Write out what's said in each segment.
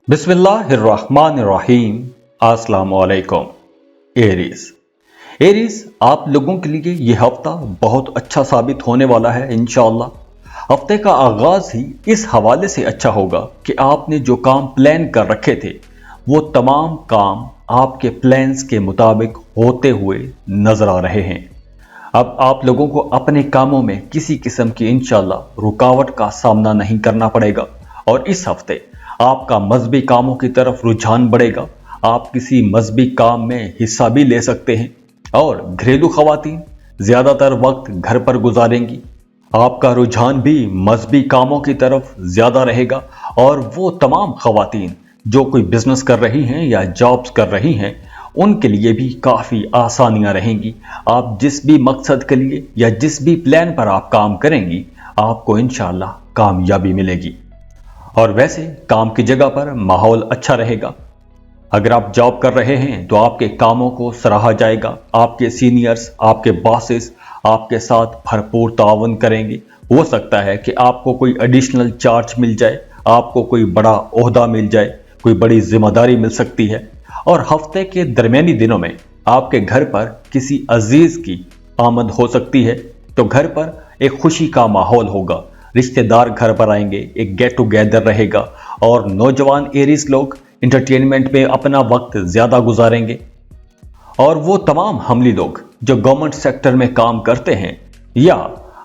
बिस्मिल्लाहिर्रहमानिर्रहीम। अस्सलाम वालेकुम। एरीज आप लोगों के लिए ये हफ्ता बहुत अच्छा साबित होने वाला है इंशाअल्लाह। हफ्ते का आगाज ही इस हवाले से अच्छा होगा कि आपने जो काम प्लान कर रखे थे वो तमाम काम आपके प्लान्स के मुताबिक होते हुए नजर आ रहे हैं। अब आप लोगों को अपने कामों में किसी किस्म की इंशाअल्लाह रुकावट का सामना नहीं करना पड़ेगा और इस हफ्ते आपका मजहबी कामों की तरफ रुझान बढ़ेगा। आप किसी मजहबी काम में हिस्सा भी ले सकते हैं और घरेलू खवातीन ज्यादातर वक्त घर पर गुजारेंगी। आपका रुझान भी मजहबी कामों की तरफ ज्यादा रहेगा और वो तमाम खवातीन जो कोई बिजनेस कर रही हैं या जॉब्स कर रही हैं उनके लिए भी काफ़ी आसानियां रहेंगी। आप जिस भी मकसद के लिए या जिस भी प्लान पर आप काम करेंगी आपको इंशाअल्लाह कामयाबी मिलेगी। और वैसे काम की जगह पर माहौल अच्छा रहेगा। अगर आप जॉब कर रहे हैं तो आपके कामों को सराहा जाएगा। आपके सीनियर्स, आपके बॉसेस आपके साथ भरपूर ताउन करेंगे। हो सकता है कि आपको कोई एडिशनल चार्ज मिल जाए, आपको कोई बड़ा ओहदा मिल जाए, कोई बड़ी जिम्मेदारी मिल सकती है। और हफ्ते के दरमियानी दिनों में आपके घर पर किसी अजीज की आमद हो सकती है तो घर पर एक खुशी का माहौल होगा। रिश्तेदार घर पर आएंगे, एक गेट टुगेदर रहेगा और नौजवान एरीज लोग इंटरटेनमेंट में अपना वक्त ज्यादा गुजारेंगे। और वो तमाम हमली लोग जो गवर्नमेंट सेक्टर में काम करते हैं या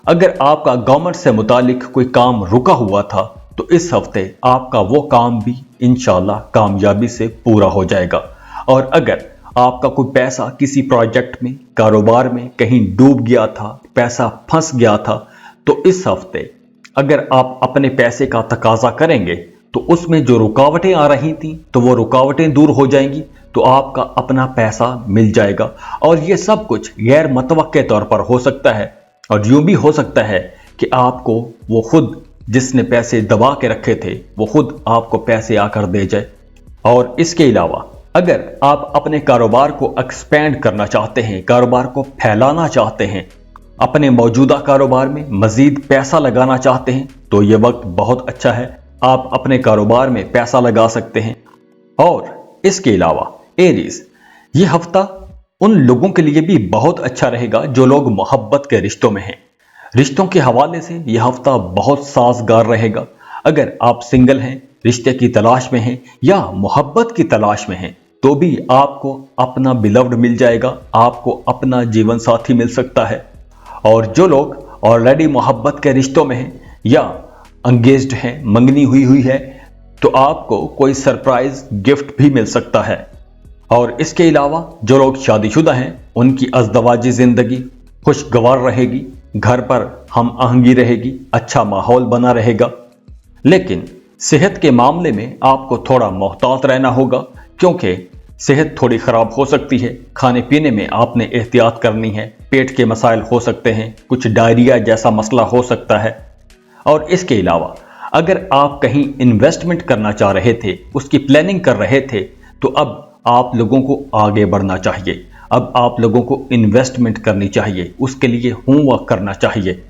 अगर आपका गवर्नमेंट से मुतालिक कोई काम रुका हुआ था तो इस हफ्ते आपका वो काम भी इंशाल्लाह कामयाबी से पूरा हो जाएगा। और अगर आपका कोई पैसा किसी प्रोजेक्ट में, कारोबार में कहीं डूब गया था, पैसा फंस गया था, तो इस हफ्ते अगर आप अपने पैसे का तकाजा करेंगे तो उसमें जो रुकावटें आ रही थी तो वो रुकावटें दूर हो जाएंगी, तो आपका अपना पैसा मिल जाएगा। और ये सब कुछ गैर मुतवक्के तौर पर हो सकता है और यूं भी हो सकता है कि आपको वो खुद जिसने पैसे दबा के रखे थे वो खुद आपको पैसे आकर दे जाए। और इसके अलावा अगर आप अपने कारोबार को एक्सपेंड करना चाहते हैं, कारोबार को फैलाना चाहते हैं, अपने मौजूदा कारोबार में मजीद पैसा लगाना चाहते हैं तो ये वक्त बहुत अच्छा है। आप अपने कारोबार में पैसा लगा सकते हैं। और इसके अलावा एरीज ये हफ्ता उन लोगों के लिए भी बहुत अच्छा रहेगा जो लोग मोहब्बत के रिश्तों में हैं। रिश्तों के हवाले से यह हफ्ता बहुत साजगार रहेगा। अगर आप सिंगल हैं, रिश्ते की तलाश में हैं या मोहब्बत की तलाश में हैं तो भी आपको अपना बिलव्ड मिल जाएगा, आपको अपना जीवन साथी मिल सकता है। और जो लोग ऑलरेडी मोहब्बत के रिश्तों में हैं या एंगेज्ड हैं, मंगनी हुई है, तो आपको कोई सरप्राइज गिफ्ट भी मिल सकता है। और इसके अलावा जो लोग शादीशुदा हैं उनकी अज़दवाजी जिंदगी खुशगवार रहेगी, घर पर हम आहंगी रहेगी, अच्छा माहौल बना रहेगा। लेकिन सेहत के मामले में आपको थोड़ा मोहतात रहना होगा क्योंकि सेहत थोड़ी खराब हो सकती है। खाने पीने में आपने एहतियात करनी है, पेट के मसाइल हो सकते हैं, कुछ डायरिया जैसा मसला हो सकता है। और इसके अलावा अगर आप कहीं इन्वेस्टमेंट करना चाह रहे थे, उसकी प्लानिंग कर रहे थे, तो अब आप लोगों को आगे बढ़ना चाहिए। अब आप लोगों को इन्वेस्टमेंट करनी चाहिए, उसके लिए होमवर्क करना चाहिए।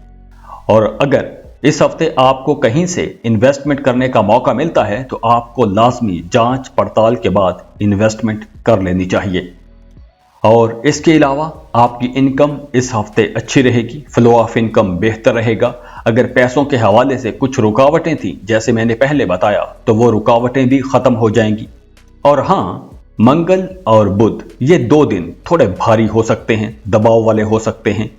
और अगर इस हफ्ते आपको कहीं से इन्वेस्टमेंट करने का मौका मिलता है तो आपको लाजमी जांच पड़ताल के बाद इन्वेस्टमेंट कर लेनी चाहिए। और इसके अलावा आपकी इनकम इस हफ्ते अच्छी रहेगी, फ्लो ऑफ इनकम बेहतर रहेगा। अगर पैसों के हवाले से कुछ रुकावटें थी जैसे मैंने पहले बताया तो वो रुकावटें भी खत्म हो जाएंगी। और हाँ, मंगल और बुध ये 2 दिन थोड़े भारी हो सकते हैं, दबाव वाले हो सकते हैं।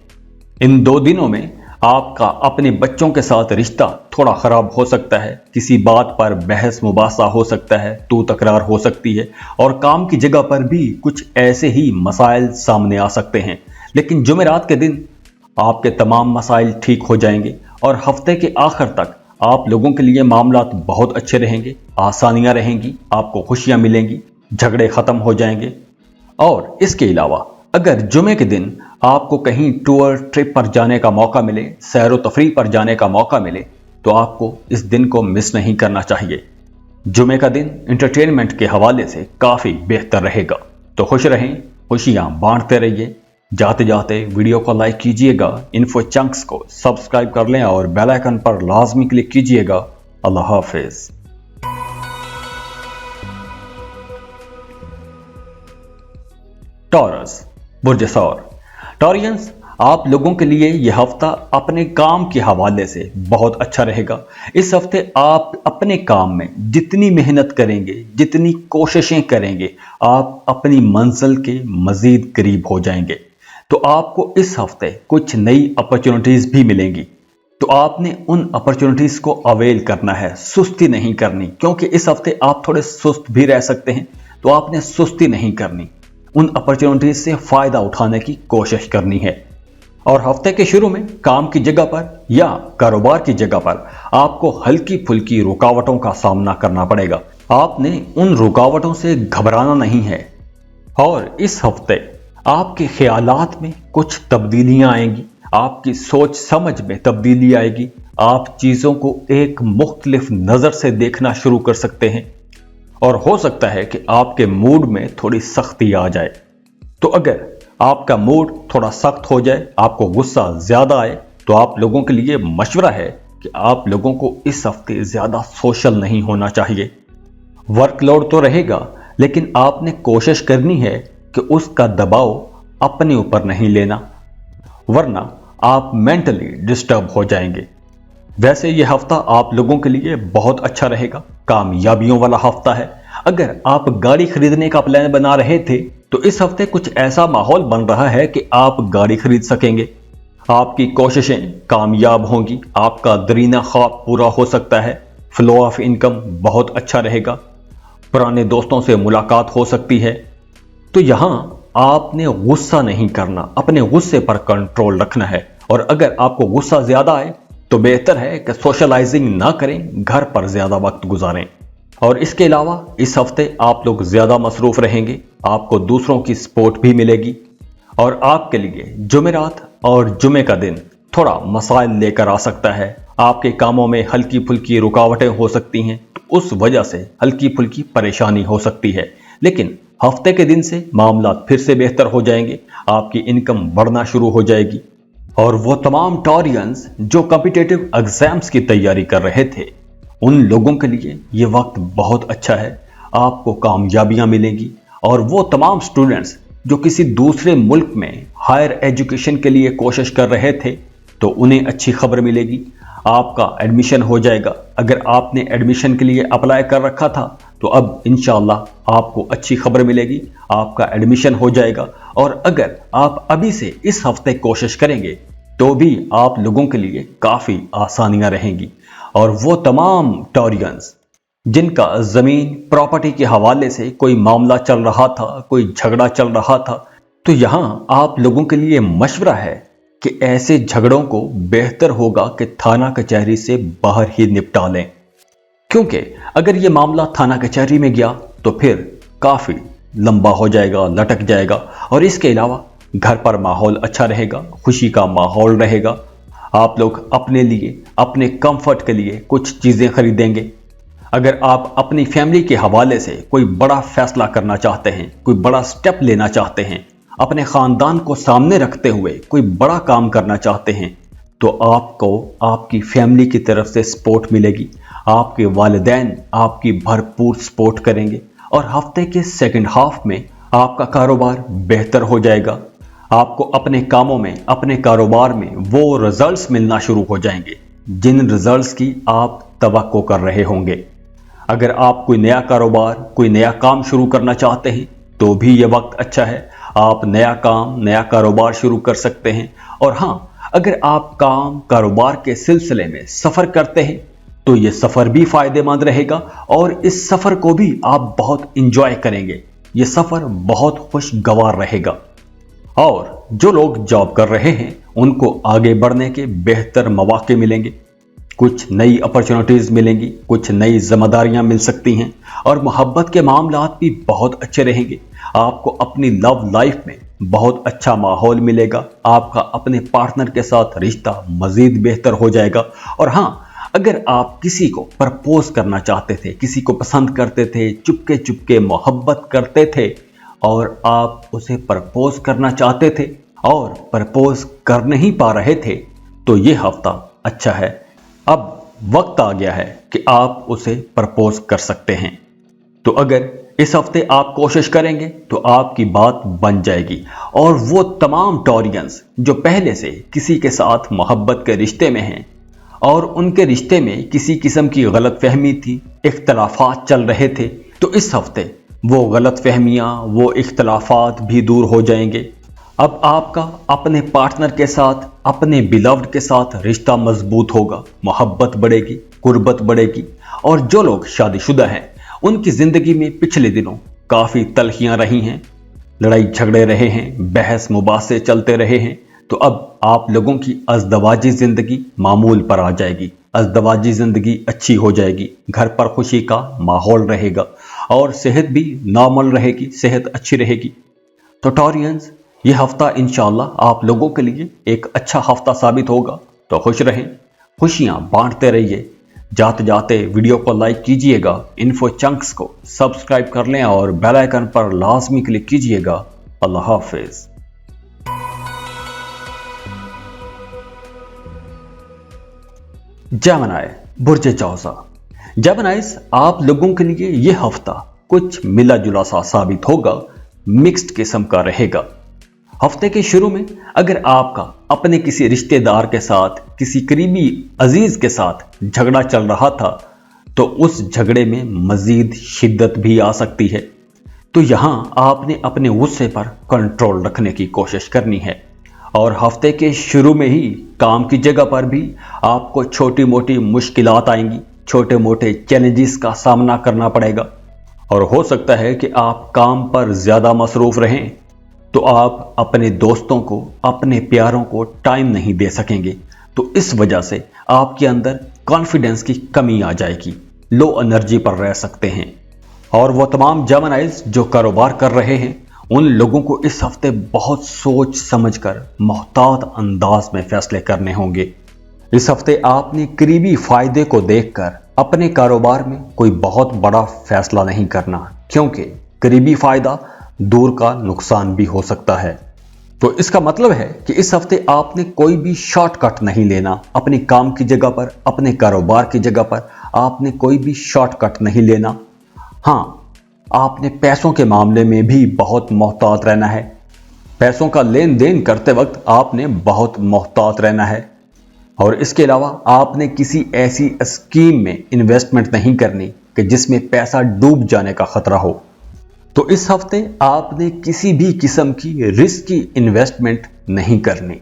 इन 2 दिनों में आपका अपने बच्चों के साथ रिश्ता थोड़ा खराब हो सकता है, किसी बात पर बहस मुबासा हो सकता है, तू तकरार हो सकती है और काम की जगह पर भी कुछ ऐसे ही मसाइल सामने आ सकते हैं। लेकिन जुमेरात के दिन आपके तमाम मसाइल ठीक हो जाएंगे और हफ्ते के आखिर तक आप लोगों के लिए मामलात बहुत अच्छे रहेंगे, आसानियां रहेंगी, आपको खुशियां मिलेंगी, झगड़े खत्म हो जाएंगे। और इसके अलावा अगर जुमे के दिन आपको कहीं टूर ट्रिप पर जाने का मौका मिले, सैर व तफरीह पर जाने का मौका मिले, तो आपको इस दिन को मिस नहीं करना चाहिए। जुमे का दिन एंटरटेनमेंट के हवाले से काफ़ी बेहतर रहेगा। तो खुश रहें, खुशियां बांटते रहिए। जाते जाते वीडियो को लाइक कीजिएगा, इन्फो चंक्स को सब्सक्राइब कर लें और बेल आइकन पर लाजमी क्लिक कीजिएगा। अल्लाह हाफिज़। टॉरस, बुर्ज सौर। टॉरियंस, आप लोगों के लिए यह हफ्ता अपने काम के हवाले से बहुत अच्छा रहेगा। इस हफ्ते आप अपने काम में जितनी मेहनत करेंगे, जितनी कोशिशें करेंगे, आप अपनी मंजिल के मजीद करीब हो जाएंगे। तो आपको इस हफ्ते कुछ नई अपॉर्चुनिटीज भी मिलेंगी, तो आपने उन अपॉर्चुनिटीज को अवेल करना है, सुस्ती नहीं करनी, क्योंकि इस हफ्ते आप थोड़े सुस्त भी रह सकते हैं। तो आपने सुस्ती नहीं करनी, उन अपॉर्चुनिटीज से फायदा उठाने की कोशिश करनी है। और हफ्ते के शुरू में काम की जगह पर या कारोबार की जगह पर आपको हल्की फुल्की रुकावटों का सामना करना पड़ेगा। आपने उन रुकावटों से घबराना नहीं है। और इस हफ्ते आपके ख्यालात में कुछ तब्दीलियां आएंगी, आपकी सोच समझ में तब्दीली आएगी। आप चीजों को एक मुख्तलिफ नजर से देखना शुरू कर सकते हैं और हो सकता है कि आपके मूड में थोड़ी सख्ती आ जाए। तो अगर आपका मूड थोड़ा सख्त हो जाए, आपको गुस्सा ज्यादा आए, तो आप लोगों के लिए मशवरा है कि आप लोगों को इस हफ्ते ज्यादा सोशल नहीं होना चाहिए। वर्कलोड तो रहेगा, लेकिन आपने कोशिश करनी है कि उसका दबाव अपने ऊपर नहीं लेना, वरना आप मेंटली डिस्टर्ब हो जाएंगे। वैसे यह हफ्ता आप लोगों के लिए बहुत अच्छा रहेगा, कामयाबियों वाला हफ्ता है। अगर आप गाड़ी खरीदने का प्लान बना रहे थे, तो इस हफ्ते कुछ ऐसा माहौल बन रहा है कि आप गाड़ी खरीद सकेंगे। आपकी कोशिशें कामयाब होंगी, आपका दरीना ख्वाब पूरा हो सकता है। फ्लो ऑफ इनकम बहुत अच्छा रहेगा, पुराने दोस्तों से मुलाकात हो सकती है। तो यहां आपने गुस्सा नहीं करना, अपने गुस्से पर कंट्रोल रखना है। और अगर आपको गुस्सा ज्यादा आए तो बेहतर है कि सोशलाइजिंग ना करें, घर पर ज्यादा वक्त गुजारें। और इसके अलावा इस हफ्ते आप लोग ज्यादा मसरूफ रहेंगे, आपको दूसरों की सपोर्ट भी मिलेगी। और आपके लिए जुमेरात और जुमे का दिन थोड़ा मसाइल लेकर आ सकता है। आपके कामों में हल्की फुल्की रुकावटें हो सकती हैं, तो उस वजह से हल्की फुल्की परेशानी हो सकती है। लेकिन हफ्ते के दिन से मामला फिर से बेहतर हो जाएंगे, आपकी इनकम बढ़ना शुरू हो जाएगी। और वो तमाम टॉरियंस जो कॉम्पिटिटिव एग्जाम्स की तैयारी कर रहे थे, उन लोगों के लिए ये वक्त बहुत अच्छा है, आपको कामयाबियां मिलेंगी। और वो तमाम स्टूडेंट्स जो किसी दूसरे मुल्क में हायर एजुकेशन के लिए कोशिश कर रहे थे, तो उन्हें अच्छी खबर मिलेगी, आपका एडमिशन हो जाएगा। अगर आपने एडमिशन के लिए अप्लाई कर रखा था, तो अब इंशाअल्लाह आपको अच्छी खबर मिलेगी, आपका एडमिशन हो जाएगा। और अगर आप अभी से इस हफ्ते कोशिश करेंगे, तो भी आप लोगों के लिए काफ़ी आसानियां रहेंगी। और वो तमाम टॉरियंस जिनका ज़मीन प्रॉपर्टी के हवाले से कोई मामला चल रहा था, कोई झगड़ा चल रहा था, तो यहाँ आप लोगों के लिए मशवरा है कि ऐसे झगड़ों को बेहतर होगा कि थाना कचहरी से बाहर ही निपटा लें। क्योंकि अगर ये मामला थाना कचहरी में गया तो फिर काफ़ी लंबा हो जाएगा, लटक जाएगा। और इसके अलावा घर पर माहौल अच्छा रहेगा, खुशी का माहौल रहेगा। आप लोग अपने लिए, अपने कंफर्ट के लिए कुछ चीज़ें खरीदेंगे। अगर आप अपनी फैमिली के हवाले से कोई बड़ा फैसला करना चाहते हैं, कोई बड़ा स्टेप लेना चाहते हैं, अपने ख़ानदान को सामने रखते हुए कोई बड़ा काम करना चाहते हैं, तो आपको आपकी फैमिली की तरफ से सपोर्ट मिलेगी। आपके वालिदैन आपकी भरपूर सपोर्ट करेंगे। और हफ्ते के सेकंड हाफ में आपका कारोबार बेहतर हो जाएगा। आपको अपने कामों में, अपने कारोबार में वो रिजल्ट्स मिलना शुरू हो जाएंगे जिन रिजल्ट्स की आप तवक्को कर रहे होंगे। अगर आप कोई नया कारोबार, कोई नया काम शुरू करना चाहते हैं, तो भी ये वक्त अच्छा है, आप नया काम, नया कारोबार शुरू कर सकते हैं। और हाँ, अगर आप काम कारोबार के सिलसिले में सफ़र करते हैं, तो ये सफ़र भी फ़ायदेमंद रहेगा और इस सफ़र को भी आप बहुत इंजॉय करेंगे। ये सफ़र बहुत खुशगवार रहेगा। और जो लोग जॉब कर रहे हैं, उनको आगे बढ़ने के बेहतर मौके मिलेंगे, कुछ नई अपॉर्चुनिटीज मिलेंगी, कुछ नई जिम्मेदारियां मिल सकती हैं। और मोहब्बत के मामलात भी बहुत अच्छे रहेंगे। आपको अपनी लव लाइफ में बहुत अच्छा माहौल मिलेगा, आपका अपने पार्टनर के साथ रिश्ता मजीद बेहतर हो जाएगा। और हाँ, अगर आप किसी को प्रपोज करना चाहते थे, किसी को पसंद करते थे, चुपके चुपके मोहब्बत करते थे और आप उसे प्रपोज करना चाहते थे और प्रपोज कर नहीं पा रहे थे, तो ये हफ्ता अच्छा है। अब वक्त आ गया है कि आप उसे प्रपोज कर सकते हैं। तो अगर इस हफ्ते आप कोशिश करेंगे तो आपकी बात बन जाएगी। और वो तमाम टॉरियंस जो पहले से किसी के साथ मोहब्बत के रिश्ते में हैं और उनके रिश्ते में किसी किस्म की गलतफहमी थी, इख्तलाफात चल रहे थे, तो इस हफ्ते वो गलतफहमियां, वो इख्तलाफात भी दूर हो जाएंगे। अब आपका अपने पार्टनर के साथ, अपने बिलव्ड के साथ रिश्ता मजबूत होगा, मोहब्बत बढ़ेगी, कुर्बत बढ़ेगी। और जो लोग शादीशुदा हैं उनकी जिंदगी में पिछले दिनों काफी तलखियां रही हैं, लड़ाई झगड़े रहे हैं, बहस मुबासे चलते रहे हैं, तो अब आप लोगों की अज़दवाजी जिंदगी मामूल पर आ जाएगी, अज़दवाजी जिंदगी अच्छी हो जाएगी, घर पर खुशी का माहौल रहेगा और सेहत भी नॉर्मल रहेगी, सेहत अच्छी रहेगी। तो टॉरियंस, ये हफ्ता इंशाल्लाह आप लोगों के लिए एक अच्छा हफ्ता साबित होगा। तो खुश रहें, खुशियां बांटते रहिए। जाते जाते वीडियो को लाइक कीजिएगा, इन्फो चंक्स को सब्सक्राइब कर लें और बेल आइकन पर लाजमी क्लिक कीजिएगा। अल्लाह हाफिज। जेमिनी, बुर्ज चौसा। जेमिनीज, आप लोगों के लिए यह हफ्ता कुछ मिला जुला सा साबित होगा, मिक्स्ड किस्म का रहेगा। हफ्ते के शुरू में अगर आपका अपने किसी रिश्तेदार के साथ, किसी करीबी अजीज के साथ झगड़ा चल रहा था, तो उस झगड़े में मजीद शिद्दत भी आ सकती है। तो यहां आपने अपने गुस्से पर कंट्रोल रखने की कोशिश करनी है। और हफ्ते के शुरू में ही काम की जगह पर भी आपको छोटी मोटी मुश्किलात आएंगी, छोटे मोटे चैलेंजेस का सामना करना पड़ेगा। और हो सकता है कि आप काम पर ज्यादा मसरूफ रहें, तो आप अपने दोस्तों को, अपने प्यारों को टाइम नहीं दे सकेंगे। तो इस वजह से आपके अंदर कॉन्फिडेंस की कमी आ जाएगी, लो एनर्जी पर रह सकते हैं। और वो तमाम जेमिनीज जो कारोबार कर रहे हैं, उन लोगों को इस हफ्ते बहुत सोच समझकर मोहतात अंदाज में फैसले करने होंगे। इस हफ्ते आपने करीबी फायदे को देखकर अपने कारोबार में कोई बहुत बड़ा फैसला नहीं करना, क्योंकि करीबी फायदा दूर का नुकसान भी हो सकता है। तो इसका मतलब है कि इस हफ्ते आपने कोई भी शॉर्टकट नहीं लेना। अपने काम की जगह पर, अपने कारोबार की जगह पर आपने कोई भी शॉर्टकट नहीं लेना। हाँ, आपने पैसों के मामले में भी बहुत मोहतात रहना है। पैसों का लेन देन करते वक्त आपने बहुत मोहतात रहना है। और इसके अलावा आपने किसी ऐसी स्कीम में इन्वेस्टमेंट नहीं करनी कि जिसमें पैसा डूब जाने का खतरा हो। तो इस हफ्ते आपने किसी भी किस्म की रिस्की इन्वेस्टमेंट नहीं करनी।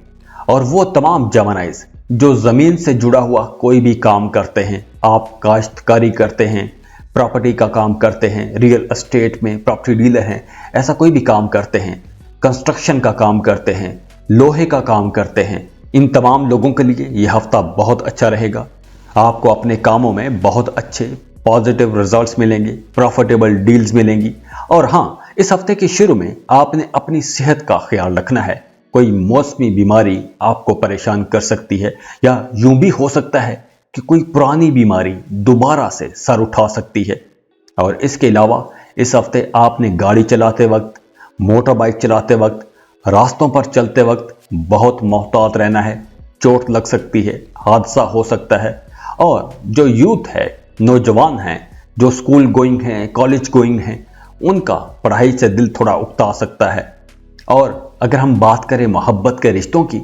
और वो तमाम जेमिनीज जो ज़मीन से जुड़ा हुआ कोई भी काम करते हैं, आप काश्तकारी करते हैं, प्रॉपर्टी का काम करते हैं, रियल एस्टेट में प्रॉपर्टी डीलर हैं, ऐसा कोई भी काम करते हैं, कंस्ट्रक्शन का काम करते हैं, लोहे का काम करते हैं, इन तमाम लोगों के लिए यह हफ्ता बहुत अच्छा रहेगा। आपको अपने कामों में बहुत अच्छे पॉजिटिव रिजल्ट्स मिलेंगे, प्रॉफिटेबल डील्स मिलेंगी। और हाँ, इस हफ्ते के शुरू में आपने अपनी सेहत का ख्याल रखना है। कोई मौसमी बीमारी आपको परेशान कर सकती है, या यूं भी हो सकता है कि कोई पुरानी बीमारी दोबारा से सर उठा सकती है। और इसके अलावा इस हफ्ते आपने गाड़ी चलाते वक्त, मोटर बाइक चलाते वक्त, रास्तों पर चलते वक्त बहुत मोहतात रहना है। चोट लग सकती है, हादसा हो सकता है। और जो यूथ है, नौजवान हैं, जो स्कूल गोइंग हैं, कॉलेज गोइंग हैं, उनका पढ़ाई से दिल थोड़ा उकता सकता है। और अगर हम बात करें मोहब्बत के रिश्तों की,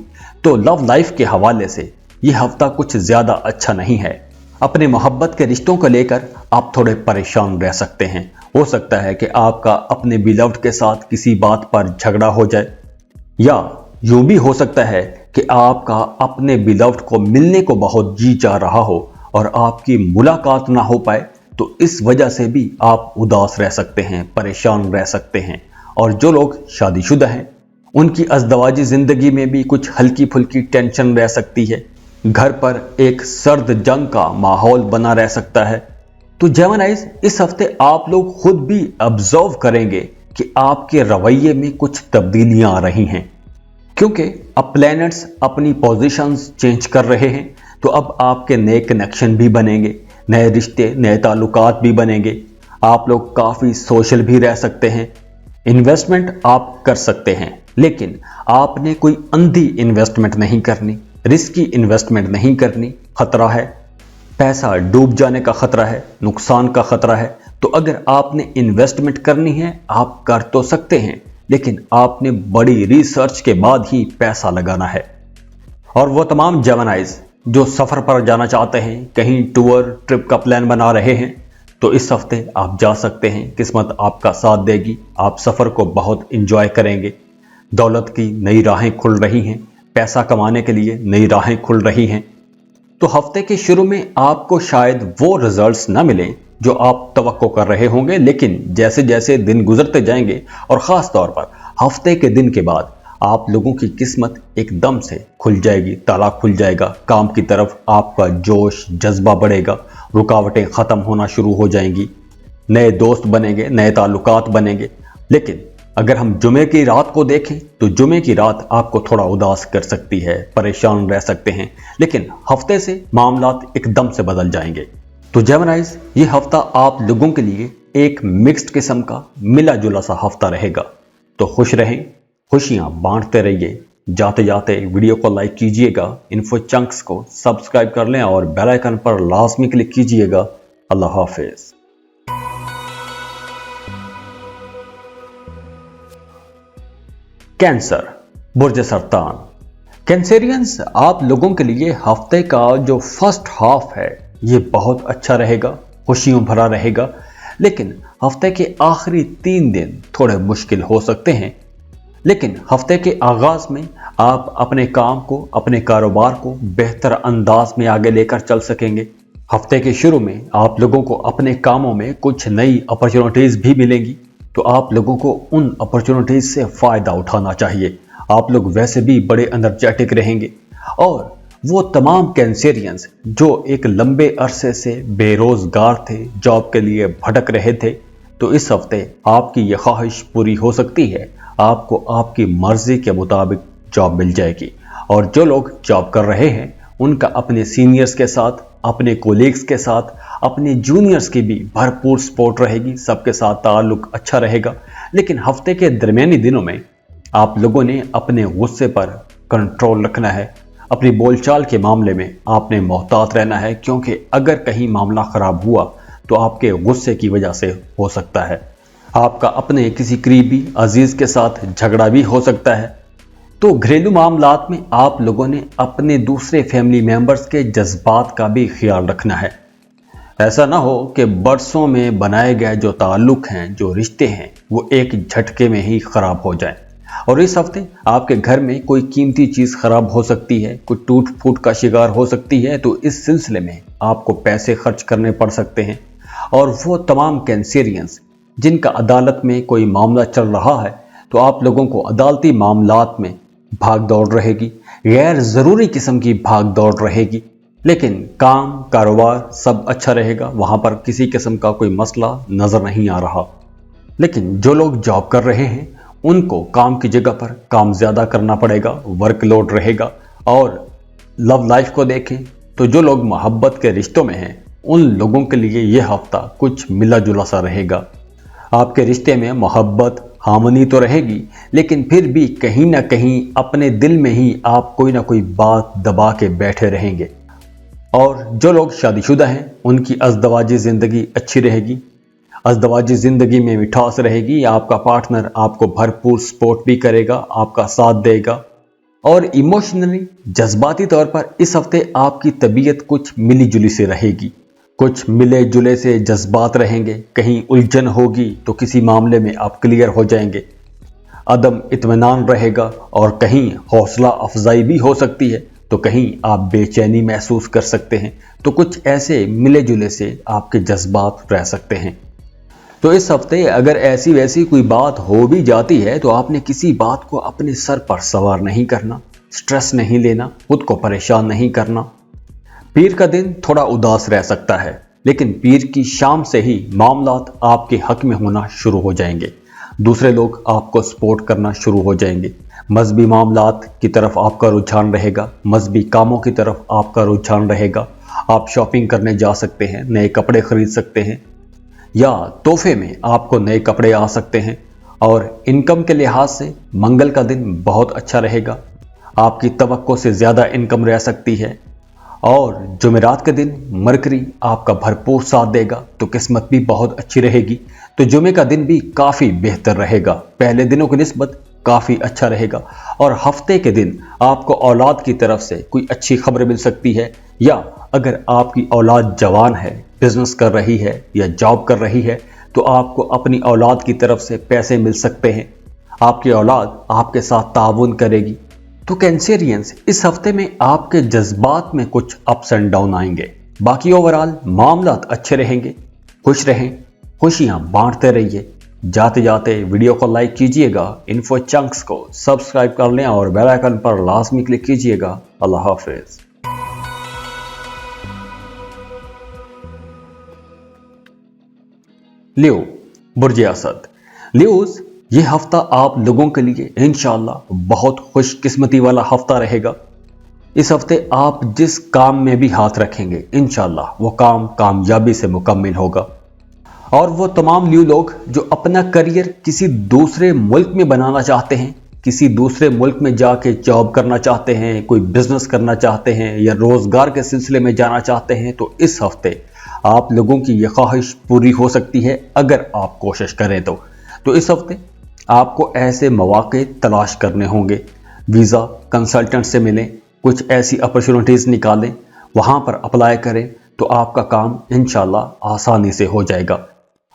तो लव लाइफ के हवाले से यह हफ्ता कुछ ज़्यादा अच्छा नहीं है। अपने मोहब्बत के रिश्तों को लेकर आप थोड़े परेशान रह सकते हैं। हो सकता है कि आपका अपने बिलव्ड के साथ किसी बात पर झगड़ा हो जाए, या यूं भी हो सकता है कि आपका अपने बिलव्ड को मिलने को बहुत जी चाह रहा हो और आपकी मुलाकात ना हो पाए, तो इस वजह से भी आप उदास रह सकते हैं, परेशान रह सकते हैं। और जो लोग शादीशुदा हैं, उनकी अज़दवाजी जिंदगी में भी कुछ हल्की फुल्की टेंशन रह सकती है। घर पर एक सर्द जंग का माहौल बना रह सकता है। तो जेमिनीज, इस हफ्ते आप लोग खुद भी ऑब्जर्व करेंगे कि आपके रवैये में कुछ तब्दीलियां आ रही हैं, क्योंकि अब प्लैनेट्स अपनी पोजीशंस चेंज कर रहे हैं। तो अब आपके नए कनेक्शन भी बनेंगे, नए रिश्ते, नए ताल्लुकात भी बनेंगे। आप लोग काफ़ी सोशल भी रह सकते हैं। इन्वेस्टमेंट आप कर सकते हैं, लेकिन आपने कोई अंधी इन्वेस्टमेंट नहीं करनी, रिस्की इन्वेस्टमेंट नहीं करनी। खतरा है, पैसा डूब जाने का खतरा है, नुकसान का खतरा है। तो अगर आपने इन्वेस्टमेंट करनी है आप कर तो सकते हैं, लेकिन आपने बड़ी रिसर्च के बाद ही पैसा लगाना है। और वो तमाम जेमिनाइज जो सफ़र पर जाना चाहते हैं, कहीं टूर ट्रिप का प्लान बना रहे हैं, तो इस हफ्ते आप जा सकते हैं। किस्मत आपका साथ देगी, आप सफ़र को बहुत इंजॉय करेंगे। दौलत की नई राहें खुल रही हैं, पैसा कमाने के लिए नई राहें खुल रही हैं। तो हफ्ते के शुरू में आपको शायद वो रिजल्ट्स ना मिलें जो आप तवक्को कर रहे होंगे, लेकिन जैसे जैसे दिन गुजरते जाएंगे और ख़ास तौर पर हफ्ते के दिन के बाद आप लोगों की किस्मत एकदम से खुल जाएगी, ताला खुल जाएगा। काम की तरफ आपका जोश जज्बा बढ़ेगा, रुकावटें ख़त्म होना शुरू हो जाएंगी, नए दोस्त बनेंगे, नए ताल्लुकात बनेंगे। लेकिन अगर हम जुमे की रात को देखें तो जुमे की रात आपको थोड़ा उदास कर सकती है, परेशान रह सकते हैं, लेकिन हफ्ते से मामलात एकदम से बदल जाएंगे। तो जेमिनाइज, ये हफ्ता आप लोगों के लिए एक मिक्स्ड किस्म का मिला जुला सा हफ्ता रहेगा। तो खुश रहें, खुशियां बांटते रहिए। जाते जाते वीडियो को लाइक कीजिएगा, इन्फो चंक्स को सब्सक्राइब कर लें और बेल आइकन पर लाजमी क्लिक कीजिएगा। अल्लाह हाफिज। कैंसर, बुर्ज सरतान। कैंसेरियंस, आप लोगों के लिए हफ्ते का जो फर्स्ट हाफ है ये बहुत अच्छा रहेगा, खुशियों भरा रहेगा, लेकिन हफ्ते के आखिरी 3 दिन थोड़े मुश्किल हो सकते हैं। लेकिन हफ्ते के आगाज में आप अपने काम को, अपने कारोबार को बेहतर अंदाज में आगे लेकर चल सकेंगे। हफ्ते के शुरू में आप लोगों को अपने कामों में कुछ नई अपॉर्चुनिटीज भी मिलेंगी, तो आप लोगों को उन अपॉर्चुनिटीज से फायदा उठाना चाहिए। आप लोग वैसे भी बड़े एनर्जेटिक रहेंगे। और वो तमाम कैंसेरियंस जो एक लंबे अरसे से बेरोजगार थे, जॉब के लिए भटक रहे थे, तो इस हफ्ते आपकी ये ख्वाहिश पूरी हो सकती है। आपको आपकी मर्जी के मुताबिक जॉब मिल जाएगी। और जो लोग जॉब कर रहे हैं उनका अपने सीनियर्स के साथ, अपने कोलीग्स के साथ, अपने जूनियर्स की भी भरपूर सपोर्ट रहेगी, सबके साथ ताल्लुक अच्छा रहेगा। लेकिन हफ्ते के दरमियानी दिनों में आप लोगों ने अपने गुस्से पर कंट्रोल रखना है। अपनी बोलचाल के मामले में आपने मोहतात रहना है, क्योंकि अगर कहीं मामला खराब हुआ तो आपके गुस्से की वजह से हो सकता है आपका अपने किसी करीबी अजीज के साथ झगड़ा भी हो सकता है। तो घरेलू मामलात में आप लोगों ने अपने दूसरे फैमिली मेंबर्स के जज्बात का भी ख्याल रखना है। ऐसा ना हो कि बरसों में बनाए गए जो ताल्लुक हैं, जो रिश्ते हैं, वो एक झटके में ही खराब हो जाएं। और इस हफ्ते आपके घर में कोई कीमती चीज खराब हो सकती है, कोई टूट फूट का शिकार हो सकती है, तो इस सिलसिले में आपको पैसे खर्च करने पड़ सकते हैं। और वो तमाम कैंसेरियंस जिनका अदालत में कोई मामला चल रहा है, तो आप लोगों को अदालती मामलात में भाग दौड़ रहेगी, गैर ज़रूरी किस्म की भाग दौड़ रहेगी। लेकिन काम, कारोबार सब अच्छा रहेगा, वहाँ पर किसी किस्म का कोई मसला नज़र नहीं आ रहा। लेकिन जो लोग जॉब कर रहे हैं उनको काम की जगह पर काम ज़्यादा करना पड़ेगा, वर्कलोड रहेगा। और लव लाइफ को देखें तो जो लोग मोहब्बत के रिश्तों में हैं उन लोगों के लिए यह हफ्ता कुछ मिला जुला सा रहेगा। आपके रिश्ते में मोहब्बत, हार्मनी तो रहेगी, लेकिन फिर भी कहीं ना कहीं अपने दिल में ही आप कोई ना कोई बात दबा के बैठे रहेंगे। और जो लोग शादीशुदा हैं उनकी अज़दवाजी ज़िंदगी अच्छी रहेगी, अज़दवाजी ज़िंदगी में मिठास रहेगी। आपका पार्टनर आपको भरपूर सपोर्ट भी करेगा, आपका साथ देगा। और इमोशनली, जज्बाती तौर पर इस हफ्ते आपकी तबीयत कुछ मिली जुली से रहेगी, कुछ मिले जुले से जज्बात रहेंगे। कहीं उलझन होगी तो किसी मामले में आप क्लियर हो जाएंगे। अदम इत्मीनान रहेगा और कहीं हौसला अफजाई भी हो सकती है, तो कहीं आप बेचैनी महसूस कर सकते हैं। तो कुछ ऐसे मिले जुले से आपके जज्बात रह सकते हैं। तो इस हफ्ते अगर ऐसी वैसी कोई बात हो भी जाती है तो आपने किसी बात को अपने सर पर सवार नहीं करना, स्ट्रेस नहीं लेना, खुद को परेशान नहीं करना। पीर का दिन थोड़ा उदास रह सकता है, लेकिन पीर की शाम से ही मामलात आपके हक में होना शुरू हो जाएंगे। दूसरे लोग आपको सपोर्ट करना शुरू हो जाएंगे। मजहबी मामलात की तरफ आपका रुझान रहेगा, मजहबी कामों की तरफ आपका रुझान रहेगा। आप शॉपिंग करने जा सकते हैं, नए कपड़े खरीद सकते हैं, या तोहफे में आपको नए कपड़े आ सकते हैं। और इनकम के लिहाज से मंगल का दिन बहुत अच्छा रहेगा। आपकी तवक्को से ज़्यादा इनकम रह सकती है। और जुमेरात के दिन मरकरी आपका भरपूर साथ देगा तो किस्मत भी बहुत अच्छी रहेगी। तो जुमे का दिन भी काफ़ी बेहतर रहेगा, पहले दिनों की निस्बत काफ़ी अच्छा रहेगा। और हफ्ते के दिन आपको औलाद की तरफ से कोई अच्छी खबर मिल सकती है, या अगर आपकी औलाद जवान है, बिजनेस कर रही है या जॉब कर रही है, तो आपको अपनी औलाद की तरफ से पैसे मिल सकते हैं। आपकी औलाद आपके साथ ताउन करेगी। तो कैंसेरियंस, इस हफ्ते में आपके जज्बात में कुछ अप्स एंड डाउन आएंगे, बाकी ओवरऑल मामलात अच्छे रहेंगे। खुश रहें, खुशियां बांटते रहिए। जाते जाते वीडियो को लाइक कीजिएगा, इन्फो चंक्स को सब्सक्राइब कर लें और बेल आइकन पर लाजमी क्लिक कीजिएगा। अल्लाह हाफिज। लियो, बुर्ज असद। लियोस, ये हफ्ता आप लोगों के लिए इंशाअल्लाह बहुत खुशकिस्मती वाला हफ्ता रहेगा। इस हफ्ते आप जिस काम में भी हाथ रखेंगे इंशाअल्लाह वो काम कामयाबी से मुकम्मल होगा। और वो तमाम लियो लोग जो अपना करियर किसी दूसरे मुल्क में बनाना चाहते हैं, किसी दूसरे मुल्क में जाके जॉब करना चाहते हैं, कोई बिजनेस करना चाहते हैं या रोजगार के सिलसिले में जाना चाहते हैं, तो इस हफ्ते आप लोगों की ये ख्वाहिश पूरी हो सकती है अगर आप कोशिश करें तो इस हफ्ते आपको ऐसे मौके तलाश करने होंगे। वीज़ा कंसल्टेंट से मिलें, कुछ ऐसी अपॉर्चुनिटीज़ निकालें, वहाँ पर अप्लाई करें, तो आपका काम इंशाल्लाह आसानी से हो जाएगा।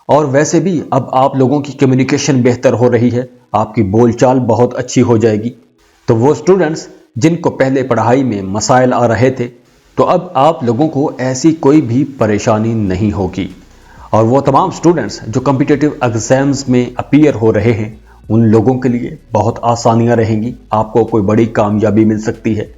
और वैसे भी अब आप लोगों की कम्युनिकेशन बेहतर हो रही है, आपकी बोलचाल बहुत अच्छी हो जाएगी। तो वो स्टूडेंट्स जिनको पहले पढ़ाई में मसाइल आ रहे थे, तो अब आप लोगों को ऐसी कोई भी परेशानी नहीं होगी। और वो तमाम स्टूडेंट्स जो कॉम्पिटिटिव एग्जाम्स में अपीयर हो रहे हैं, उन लोगों के लिए बहुत आसानियां रहेंगी, आपको कोई बड़ी कामयाबी मिल सकती है।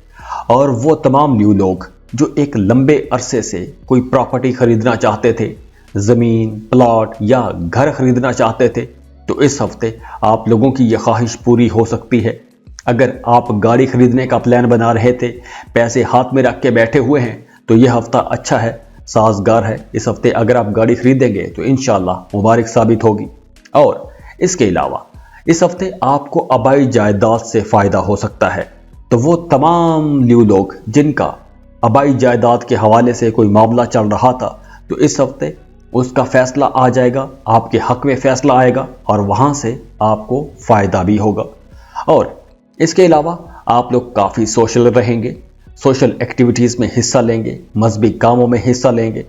और वो तमाम न्यू लोग जो एक लंबे अरसे से कोई प्रॉपर्टी खरीदना चाहते थे, ज़मीन, प्लॉट या घर खरीदना चाहते थे, तो इस हफ्ते आप लोगों की यह ख्वाहिश पूरी हो सकती है। अगर आप गाड़ी खरीदने का प्लान बना रहे थे, पैसे हाथ में रख के बैठे हुए हैं, तो यह हफ्ता अच्छा है, साजगार है। इस हफ्ते अगर आप गाड़ी खरीदेंगे तो इंशाल्लाह मुबारक साबित होगी। और इसके अलावा इस हफ्ते आपको आबाई जायदाद से फ़ायदा हो सकता है। तो वो तमाम न्यू लोग जिनका आबाई जायदाद के हवाले से कोई मामला चल रहा था, तो इस हफ्ते उसका फैसला आ जाएगा, आपके हक में फैसला आएगा और वहाँ से आपको फ़ायदा भी होगा। और इसके अलावा आप लोग काफ़ी सोशल रहेंगे, सोशल एक्टिविटीज़ में हिस्सा लेंगे, मजहबी कामों में हिस्सा लेंगे।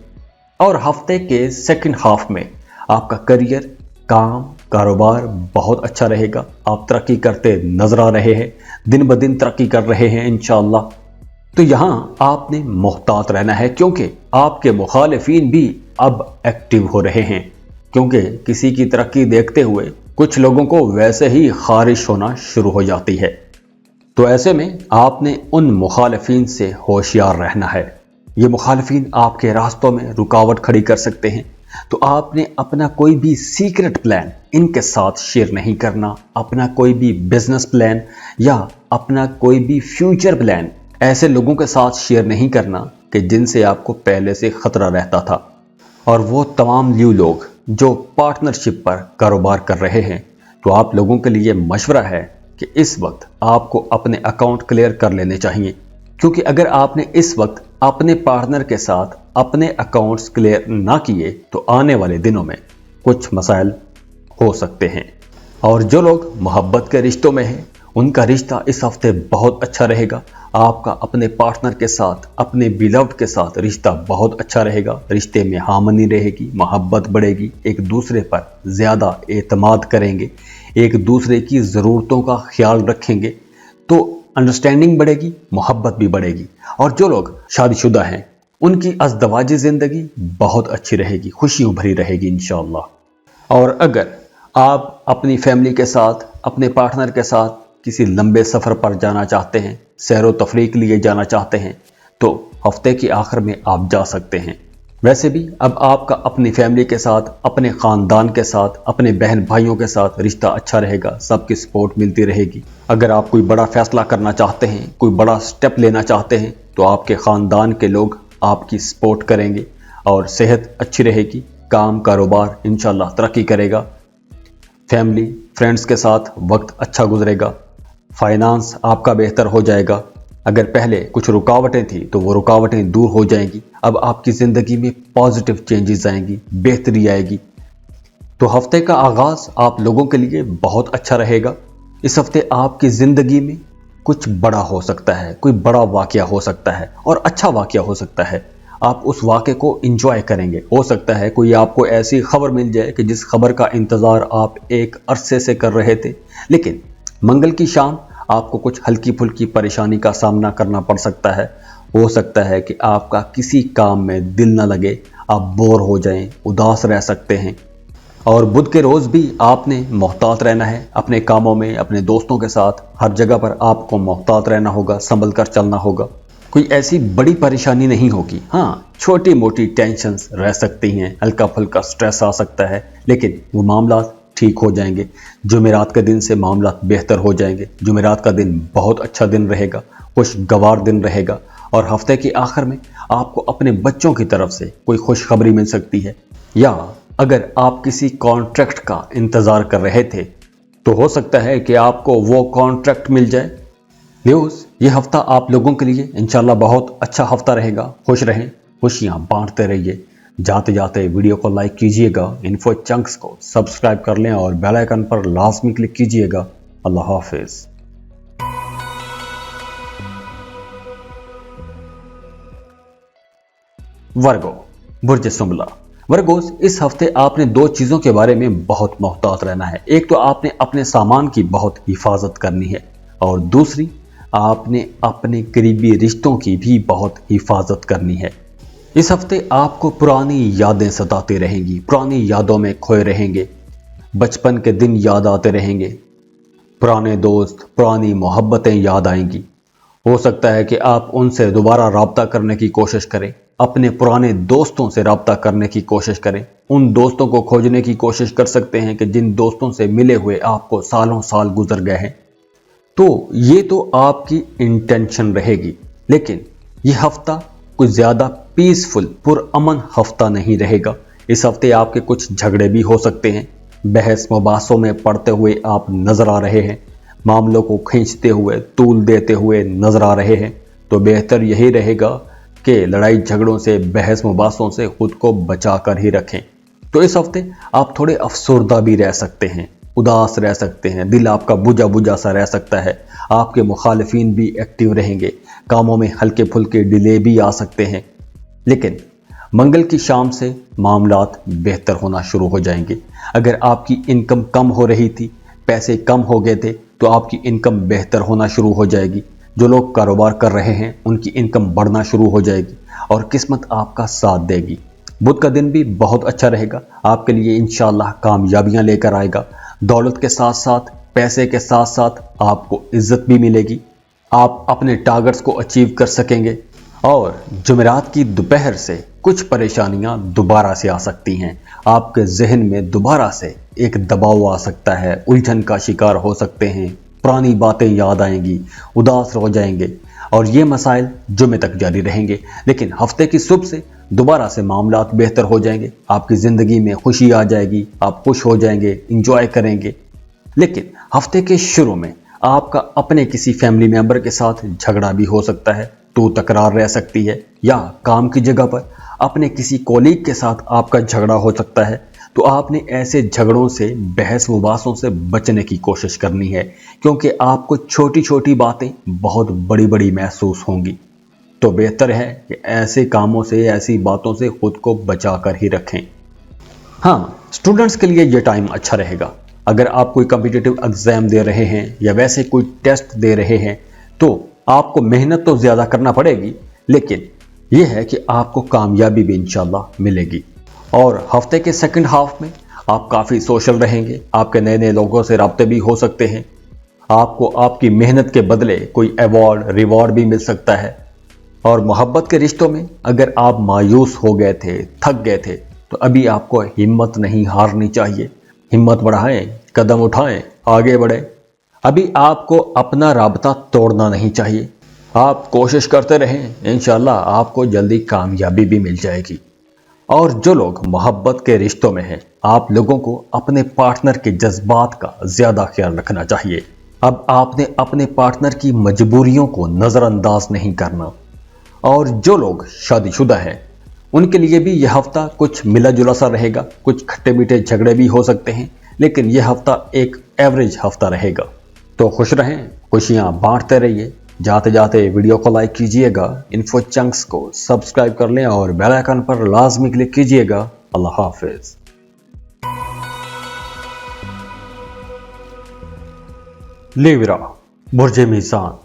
और हफ्ते के सेकंड हाफ में आपका करियर, काम, कारोबार बहुत अच्छा रहेगा। आप तरक्की करते नजर आ रहे हैं, दिन ब दिन तरक्की कर रहे हैं इंशाअल्लाह। तो यहाँ आपने मोहतात रहना है, क्योंकि आपके मुखालिफिन भी अब एक्टिव हो रहे हैं, क्योंकि किसी की तरक्की देखते हुए कुछ लोगों को वैसे ही खारिश होना शुरू हो जाती है। तो ऐसे में आपने उन मुखालिफिन से होशियार रहना है। ये मुखालिफिन आपके रास्तों में रुकावट खड़ी कर सकते हैं, तो आपने अपना कोई भी सीक्रेट प्लान इनके साथ शेयर नहीं करना। अपना कोई भी बिजनेस प्लान या अपना कोई भी फ्यूचर प्लान ऐसे लोगों के साथ शेयर नहीं करना कि जिनसे आपको पहले से खतरा रहता था। और वो तमाम न्यू लोग जो पार्टनरशिप पर कारोबार कर रहे हैं, तो आप लोगों के लिए मशवरा है कि इस वक्त आपको अपने अकाउंट क्लियर कर लेने चाहिए, क्योंकि अगर आपने इस वक्त अपने पार्टनर के साथ अपने अकाउंट्स क्लियर ना किए तो आने वाले दिनों में कुछ मसाइल हो सकते हैं। और जो लोग मोहब्बत के रिश्तों में हैं, उनका रिश्ता इस हफ्ते बहुत अच्छा रहेगा। आपका अपने पार्टनर के साथ, अपने बिलव्ड के साथ रिश्ता बहुत अच्छा रहेगा। रिश्ते में हार्मनी रहेगी, मोहब्बत बढ़ेगी, एक दूसरे पर ज़्यादा एतमाद करेंगे, एक दूसरे की ज़रूरतों का ख्याल रखेंगे, तो अंडरस्टैंडिंग बढ़ेगी, मोहब्बत भी बढ़ेगी। और जो लोग शादीशुदा हैं, उनकी अज़दवाजी ज़िंदगी बहुत अच्छी रहेगी, खुशियों भरी रहेगी इंशाअल्लाह। और अगर आप अपनी फैमिली के साथ, अपने पार्टनर के साथ किसी लंबे सफ़र पर जाना चाहते हैं, सैर व तफरीह के लिए जाना चाहते हैं, तो हफ्ते के आखिर में आप जा सकते हैं। वैसे भी अब आपका अपनी फैमिली के साथ, अपने ख़ानदान के साथ, अपने बहन भाइयों के साथ रिश्ता अच्छा रहेगा, सबकी सपोर्ट मिलती रहेगी। अगर आप कोई बड़ा फ़ैसला करना चाहते हैं, कोई बड़ा स्टेप लेना चाहते हैं, तो आपके ख़ानदान के लोग आपकी सपोर्ट करेंगे और सेहत अच्छी रहेगी, काम कारोबार इंशाअल्लाह तरक्की करेगा, फैमिली फ्रेंड्स के साथ वक्त अच्छा गुजरेगा, फाइनेंस आपका बेहतर हो जाएगा। अगर पहले कुछ रुकावटें थी तो वो रुकावटें दूर हो जाएंगी। अब आपकी ज़िंदगी में पॉजिटिव चेंजेस आएंगी, बेहतरी आएगी। तो हफ्ते का आगाज़ आप लोगों के लिए बहुत अच्छा रहेगा। इस हफ्ते आपकी ज़िंदगी में कुछ बड़ा हो सकता है, कोई बड़ा वाक़या हो सकता है और अच्छा वाक़या हो सकता है। आप उस वाक़े को एंजॉय करेंगे। हो सकता है कोई आपको ऐसी खबर मिल जाए कि जिस खबर का इंतज़ार आप एक अरसे से कर रहे थे, लेकिन मंगल की शाम आपको कुछ हल्की फुल्की परेशानी का सामना करना पड़ सकता है। हो सकता है कि आपका किसी काम में दिल न लगे, आप बोर हो जाएं, उदास रह सकते हैं। और बुध के रोज़ भी आपने मोहतात रहना है अपने कामों में, अपने दोस्तों के साथ, हर जगह पर आपको मोहतात रहना होगा, संभल कर चलना होगा। कोई ऐसी बड़ी परेशानी नहीं होगी। हाँ, छोटी मोटी टेंशन्स रह सकती हैं, हल्का फुल्का स्ट्रेस आ सकता है, लेकिन वो मामला ठीक हो जाएंगे। जुमेरात के दिन से मामला बेहतर हो जाएंगे। जुमेरात का दिन बहुत अच्छा दिन रहेगा, खुशगवार दिन रहेगा। और हफ्ते के आखिर में आपको अपने बच्चों की तरफ से कोई खुशखबरी मिल सकती है, या अगर आप किसी कॉन्ट्रैक्ट का इंतज़ार कर रहे थे तो हो सकता है कि आपको वो कॉन्ट्रैक्ट मिल जाए। न्यूज़, ये हफ्ता आप लोगों के लिए इंशाल्लाह बहुत अच्छा हफ्ता रहेगा। खुश रहें, खुशियाँ बांटते रहिए। जाते जाते वीडियो को लाइक कीजिएगा, इन्फो चंक्स को सब्सक्राइब कर लें और बेल आइकन पर लाजमी क्लिक कीजिएगा। अल्लाह हाफिज़। वर्गो, बुर्ज सुंबला। वर्गोस, इस हफ्ते आपने दो चीज़ों के बारे में बहुत मोहतात रहना है। एक तो आपने अपने सामान की बहुत हिफाजत करनी है, और दूसरी आपने अपने करीबी रिश्तों की भी बहुत हिफाजत करनी है। इस हफ्ते आपको पुरानी यादें सताती रहेंगी, पुरानी यादों में खोए रहेंगे, बचपन के दिन याद आते रहेंगे, पुराने दोस्त, पुरानी मोहब्बतें याद आएंगी। हो सकता है कि आप उनसे दोबारा राब्ता करने की कोशिश करें, अपने पुराने दोस्तों से राब्ता करने की कोशिश करें। उन दोस्तों को खोजने की कोशिश कर सकते हैं कि जिन दोस्तों से मिले हुए आपको सालों साल गुजर गए हैं। तो ये तो आपकी इंटेंशन रहेगी, लेकिन ये हफ्ता कुछ ज़्यादा पीसफुल, पुरअमन हफ्ता नहीं रहेगा। इस हफ्ते आपके कुछ झगड़े भी हो सकते हैं। बहस मुबासों में पड़ते हुए आप नज़र आ रहे हैं, मामलों को खींचते हुए, तूल देते हुए नज़र आ रहे हैं। तो बेहतर यही रहेगा कि लड़ाई झगड़ों से, बहस मुबासों से खुद को बचा कर ही रखें। तो इस हफ्ते आप थोड़े अफसरदा भी रह सकते हैं, उदास रह सकते हैं, दिल आपका बुझा बुझा सा रह सकता है। आपके मुखालिफिन भी एक्टिव रहेंगे, कामों में हल्के फुल्के डिले भी आ सकते हैं, लेकिन मंगल की शाम से मामलात बेहतर होना शुरू हो जाएंगे। अगर आपकी इनकम कम हो रही थी, पैसे कम हो गए थे, तो आपकी इनकम बेहतर होना शुरू हो जाएगी। जो लोग कारोबार कर रहे हैं उनकी इनकम बढ़ना शुरू हो जाएगी और किस्मत आपका साथ देगी। बुध का दिन भी बहुत अच्छा रहेगा, आपके लिए इंशाअल्लाह कामयाबियां लेकर आएगा। दौलत के साथ साथ, पैसे के साथ साथ आपको इज्जत भी मिलेगी। आप अपने टारगेट्स को अचीव कर सकेंगे। और जुमेरात की दोपहर से कुछ परेशानियां दोबारा से आ सकती हैं। आपके जहन में दोबारा से एक दबाव आ सकता है, उलझन का शिकार हो सकते हैं, पुरानी बातें याद आएंगी, उदास हो जाएंगे, और ये मसाइल जुमे तक जारी रहेंगे। लेकिन हफ्ते की सुबह से दोबारा से मामलात बेहतर हो जाएंगे, आपकी ज़िंदगी में खुशी आ जाएगी, आप खुश हो जाएंगे, इंजॉय करेंगे। लेकिन हफ्ते के शुरू में आपका अपने किसी फैमिली मेंबर के साथ झगड़ा भी हो सकता है, तो तकरार रह सकती है, या काम की जगह पर अपने किसी कोलीग के साथ आपका झगड़ा हो सकता है। तो आपने ऐसे झगड़ों से, बहस मुबासों से बचने की कोशिश करनी है, क्योंकि आपको छोटी छोटी बातें बहुत बड़ी बड़ी महसूस होंगी। तो बेहतर है कि ऐसे कामों से, ऐसी बातों से खुद को बचा कर ही रखें। हाँ, स्टूडेंट्स के लिए ये टाइम अच्छा रहेगा। अगर आप कोई कॉम्पिटिटिव एग्जाम दे रहे हैं या वैसे कोई टेस्ट दे रहे हैं, तो आपको मेहनत तो ज़्यादा करना पड़ेगी, लेकिन यह है कि आपको कामयाबी भी इंशाल्लाह मिलेगी। और हफ्ते के सेकंड हाफ में आप काफ़ी सोशल रहेंगे, आपके नए नए लोगों से राब्ते भी हो सकते हैं, आपको आपकी मेहनत के बदले कोई अवार्ड, रिवॉर्ड भी मिल सकता है। और मोहब्बत के रिश्तों में अगर आप मायूस हो गए थे, थक गए थे, तो अभी आपको हिम्मत नहीं हारनी चाहिए। हिम्मत बढ़ाएं, कदम उठाएं, आगे बढ़ें। अभी आपको अपना राब्ता तोड़ना नहीं चाहिए। आप कोशिश करते रहें, इंशाल्लाह आपको जल्दी कामयाबी भी मिल जाएगी। और जो लोग मोहब्बत के रिश्तों में हैं, आप लोगों को अपने पार्टनर के जज्बात का ज़्यादा ख्याल रखना चाहिए। अब आपने अपने पार्टनर की मजबूरियों को नज़रअंदाज नहीं करना। और जो लोग शादीशुदा हैं उनके लिए भी यह हफ्ता कुछ मिला जुला सा रहेगा, कुछ खट्टे मीठे झगड़े भी हो सकते हैं, लेकिन यह हफ्ता एक एवरेज हफ्ता रहेगा। तो खुश रहें, खुशियां बांटते रहिए। जाते जाते वीडियो को लाइक कीजिएगा, इन्फो चंक्स को सब्सक्राइब कर लें और बेल आइकन पर लाजमी क्लिक कीजिएगा। अल्लाह हाफिज। लिब्रा, बुर्जे मीज़ान।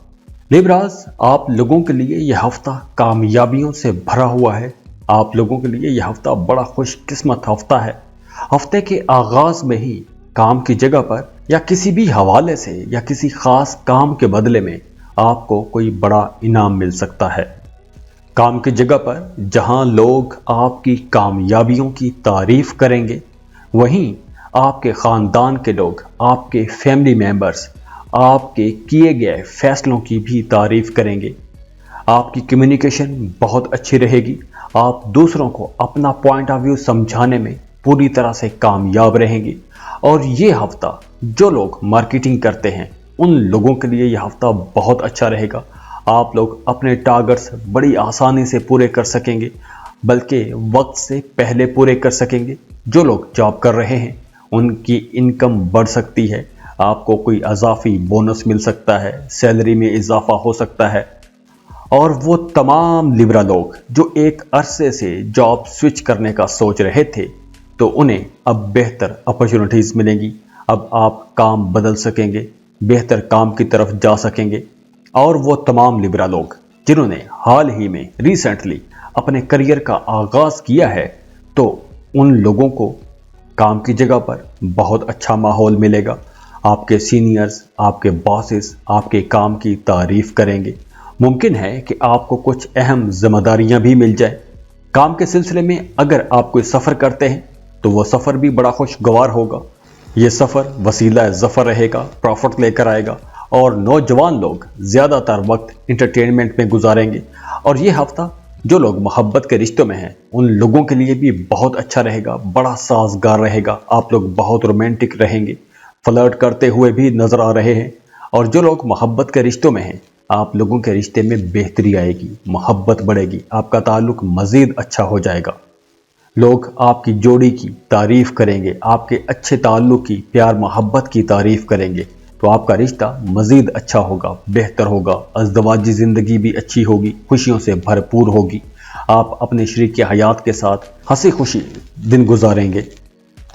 लिब्रास, आप लोगों के लिए यह हफ्ता कामयाबियों से भरा हुआ है। आप लोगों के लिए यह हफ्ता बड़ा खुशकिस्मत हफ्ता है। हफ्ते के आगाज में ही काम की जगह पर या किसी भी हवाले से या किसी खास काम के बदले में आपको कोई बड़ा इनाम मिल सकता है। काम की जगह पर जहां लोग आपकी कामयाबियों की तारीफ करेंगे, वहीं आपके खानदान के लोग, आपके फैमिली मेंबर्स आपके किए गए फैसलों की भी तारीफ करेंगे। आपकी कम्युनिकेशन बहुत अच्छी रहेगी। आप दूसरों को अपना पॉइंट ऑफ व्यू समझाने में पूरी तरह से कामयाब रहेंगे। और ये हफ्ता जो लोग मार्केटिंग करते हैं उन लोगों के लिए यह हफ्ता बहुत अच्छा रहेगा। आप लोग अपने टारगेट्स बड़ी आसानी से पूरे कर सकेंगे, बल्कि वक्त से पहले पूरे कर सकेंगे। जो लोग जॉब कर रहे हैं उनकी इनकम बढ़ सकती है। आपको कोई इजाफी बोनस मिल सकता है, सैलरी में इजाफा हो सकता है। और वो तमाम लिब्रा लोग जो एक अरसे से जॉब स्विच करने का सोच रहे थे, तो उन्हें अब बेहतर अपॉर्चुनिटीज़ मिलेंगी। अब आप काम बदल सकेंगे, बेहतर काम की तरफ जा सकेंगे। और वो तमाम लिब्रा लोग जिन्होंने हाल ही में रिसेंटली अपने करियर का आगाज़ किया है, तो उन लोगों को काम की जगह पर बहुत अच्छा माहौल मिलेगा। आपके सीनियर्स, आपके बॉसेस आपके काम की तारीफ करेंगे। मुमकिन है कि आपको कुछ अहम जिम्मेदारियां भी मिल जाए। काम के सिलसिले में अगर आप कोई सफ़र करते हैं तो वह सफ़र भी बड़ा खुशगवार होगा। ये सफ़र वसीला ज़फ़र रहेगा, प्रॉफिट लेकर आएगा। और नौजवान लोग ज़्यादातर वक्त इंटरटेनमेंट में गुजारेंगे। और ये हफ्ता जो लोग मोहब्बत के रिश्तों में हैं उन लोगों के लिए भी बहुत अच्छा रहेगा, बड़ा साजगार रहेगा। आप लोग बहुत रोमांटिक रहेंगे, फ्लर्ट करते हुए भी नजर आ रहे हैं। और जो लोग मोहब्बत के रिश्तों में हैं, आप लोगों के रिश्ते में बेहतरी आएगी, मोहब्बत बढ़ेगी, आपका ताल्लुक मज़ीद अच्छा हो जाएगा। लोग आपकी जोड़ी की तारीफ करेंगे, आपके अच्छे ताल्लुक की, प्यार मोहब्बत की तारीफ करेंगे। तो आपका रिश्ता मज़ीद अच्छा होगा, बेहतर होगा। अज़दवाजी ज़िंदगी भी अच्छी होगी, खुशियों से भरपूर होगी। आप अपने शरीक हयात के साथ हंसी खुशी दिन गुजारेंगे।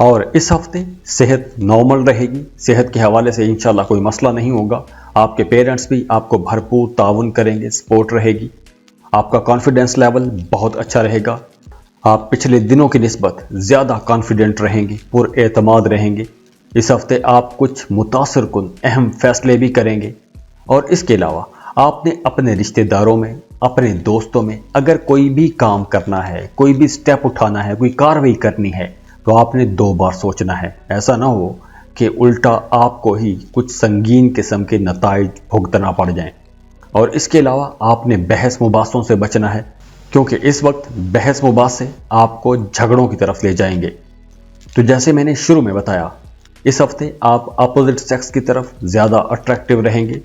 और इस हफ्ते सेहत नॉर्मल रहेगी। सेहत के हवाले से इंशाल्लाह कोई मसला नहीं होगा। आपके पेरेंट्स भी आपको भरपूर ताउन करेंगे, सपोर्ट रहेगी। आपका कॉन्फिडेंस लेवल बहुत अच्छा रहेगा। आप पिछले दिनों की निस्बत ज़्यादा कॉन्फिडेंट रहेंगे, पुरएतमाद रहेंगे। इस हफ्ते आप कुछ मुतासिर कुन अहम फैसले भी करेंगे। और इसके अलावा आपने अपने रिश्तेदारों में, अपने दोस्तों में अगर कोई भी काम करना है, कोई भी स्टेप उठाना है, कोई कार्रवाई करनी है, तो आपने 2 बार सोचना है। ऐसा ना हो कि उल्टा आपको ही कुछ संगीन किस्म के नताइज भुगतना पड़ जाएं। और इसके अलावा आपने बहस मुबासों से बचना है, क्योंकि इस वक्त बहस मुबासे आपको झगड़ों की तरफ ले जाएंगे। तो जैसे मैंने शुरू में बताया, इस हफ्ते आप अपोजिट सेक्स की तरफ ज़्यादा अट्रैक्टिव रहेंगे।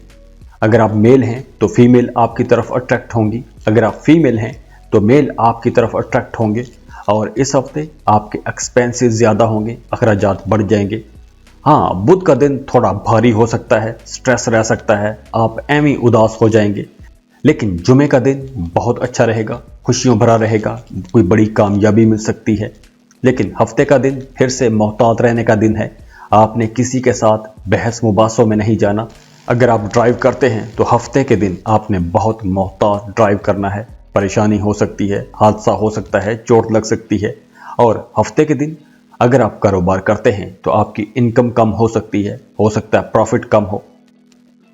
अगर आप मेल हैं तो फीमेल आपकी तरफ अट्रैक्ट होंगी, अगर आप फीमेल हैं तो मेल आपकी तरफ अट्रैक्ट होंगे। और इस हफ्ते आपके एक्सपेंसेस ज़्यादा होंगे, अखराजात बढ़ जाएंगे। हाँ, बुध का दिन थोड़ा भारी हो सकता है, स्ट्रेस रह सकता है, आप एवं उदास हो जाएंगे। लेकिन जुमे का दिन बहुत अच्छा रहेगा, खुशियों भरा रहेगा, कोई बड़ी कामयाबी मिल सकती है। लेकिन हफ्ते का दिन फिर से मोहतात रहने का दिन है। आपने किसी के साथ बहस मुबासों में नहीं जाना। अगर आप ड्राइव करते हैं तो हफ्ते के दिन आपने बहुत मोहतात ड्राइव करना है। परेशानी हो सकती है, हादसा हो सकता है, चोट लग सकती है। और हफ्ते के दिन अगर आप कारोबार करते हैं तो आपकी इनकम कम हो सकती है, हो सकता है प्रॉफिट कम हो।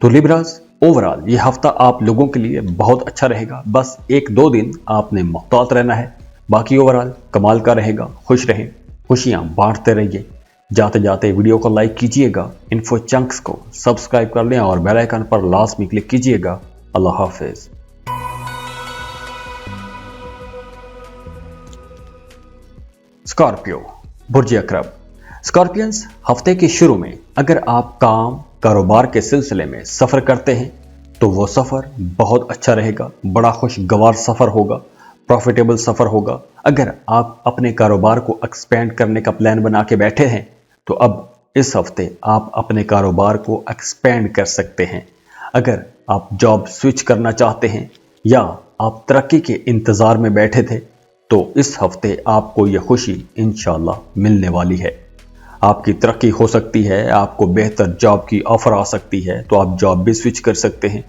तो लिब्रास, ओवरऑल ये हफ्ता आप लोगों के लिए बहुत अच्छा रहेगा। बस 1-2 दिन आपने मोहतात रहना है, बाकी ओवरऑल कमाल का रहेगा। खुश रहें, खुशियां बांटते रहिए। जाते जाते वीडियो को लाइक कीजिएगा, इन्फो चंक्स को सब्सक्राइब कर लें और बेल आइकन पर लाजमी क्लिक कीजिएगा। अल्लाह हाफिज। स्कॉर्पियो, बुर्ज अकरब। स्कॉर्पियंस, हफ्ते के शुरू में अगर आप काम, कारोबार के सिलसिले में सफ़र करते हैं तो वो सफ़र बहुत अच्छा रहेगा, बड़ा खुशगवार सफ़र होगा, प्रॉफिटेबल सफ़र होगा। अगर आप अपने कारोबार को एक्सपेंड करने का प्लान बना के बैठे हैं तो अब इस हफ्ते आप अपने कारोबार को एक्सपेंड कर सकते हैं। अगर आप जॉब स्विच करना चाहते हैं या आप तरक्की के इंतज़ार में बैठे थे तो इस हफ्ते आपको यह खुशी इंशाल्लाह मिलने वाली है। आपकी तरक्की हो सकती है, आपको बेहतर जॉब की ऑफ़र आ सकती है तो आप जॉब भी स्विच कर सकते हैं।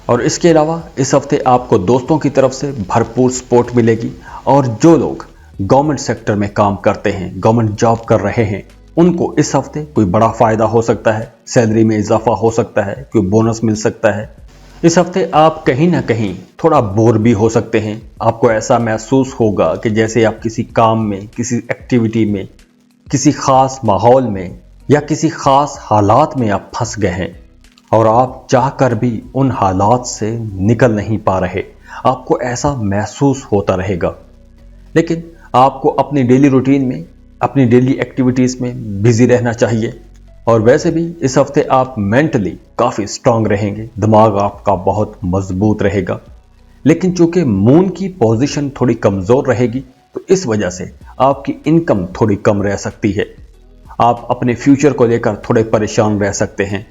और इसके अलावा इस हफ्ते आपको दोस्तों की तरफ से भरपूर सपोर्ट मिलेगी। और जो लोग गवर्नमेंट सेक्टर में काम करते हैं, गवर्नमेंट जॉब कर रहे हैं, उनको इस हफ्ते कोई बड़ा फ़ायदा हो सकता है, सैलरी में इजाफा हो सकता है, कोई बोनस मिल सकता है। इस हफ्ते आप कहीं ना कहीं थोड़ा बोर भी हो सकते हैं। आपको ऐसा महसूस होगा कि जैसे आप किसी काम में, किसी एक्टिविटी में, किसी ख़ास माहौल में या किसी ख़ास हालात में आप फंस गए हैं और आप चाहकर भी उन हालात से निकल नहीं पा रहे। आपको ऐसा महसूस होता रहेगा। लेकिन आपको अपनी डेली रूटीन में, अपनी डेली एक्टिविटीज़ में बिजी रहना चाहिए। और वैसे भी इस हफ्ते आप मेंटली काफ़ी स्ट्रांग रहेंगे, दिमाग आपका बहुत मजबूत रहेगा। लेकिन चूंकि मून की पोजीशन थोड़ी कमज़ोर रहेगी तो इस वजह से आपकी इनकम थोड़ी कम रह सकती है। आप अपने फ्यूचर को लेकर थोड़े परेशान रह सकते हैं।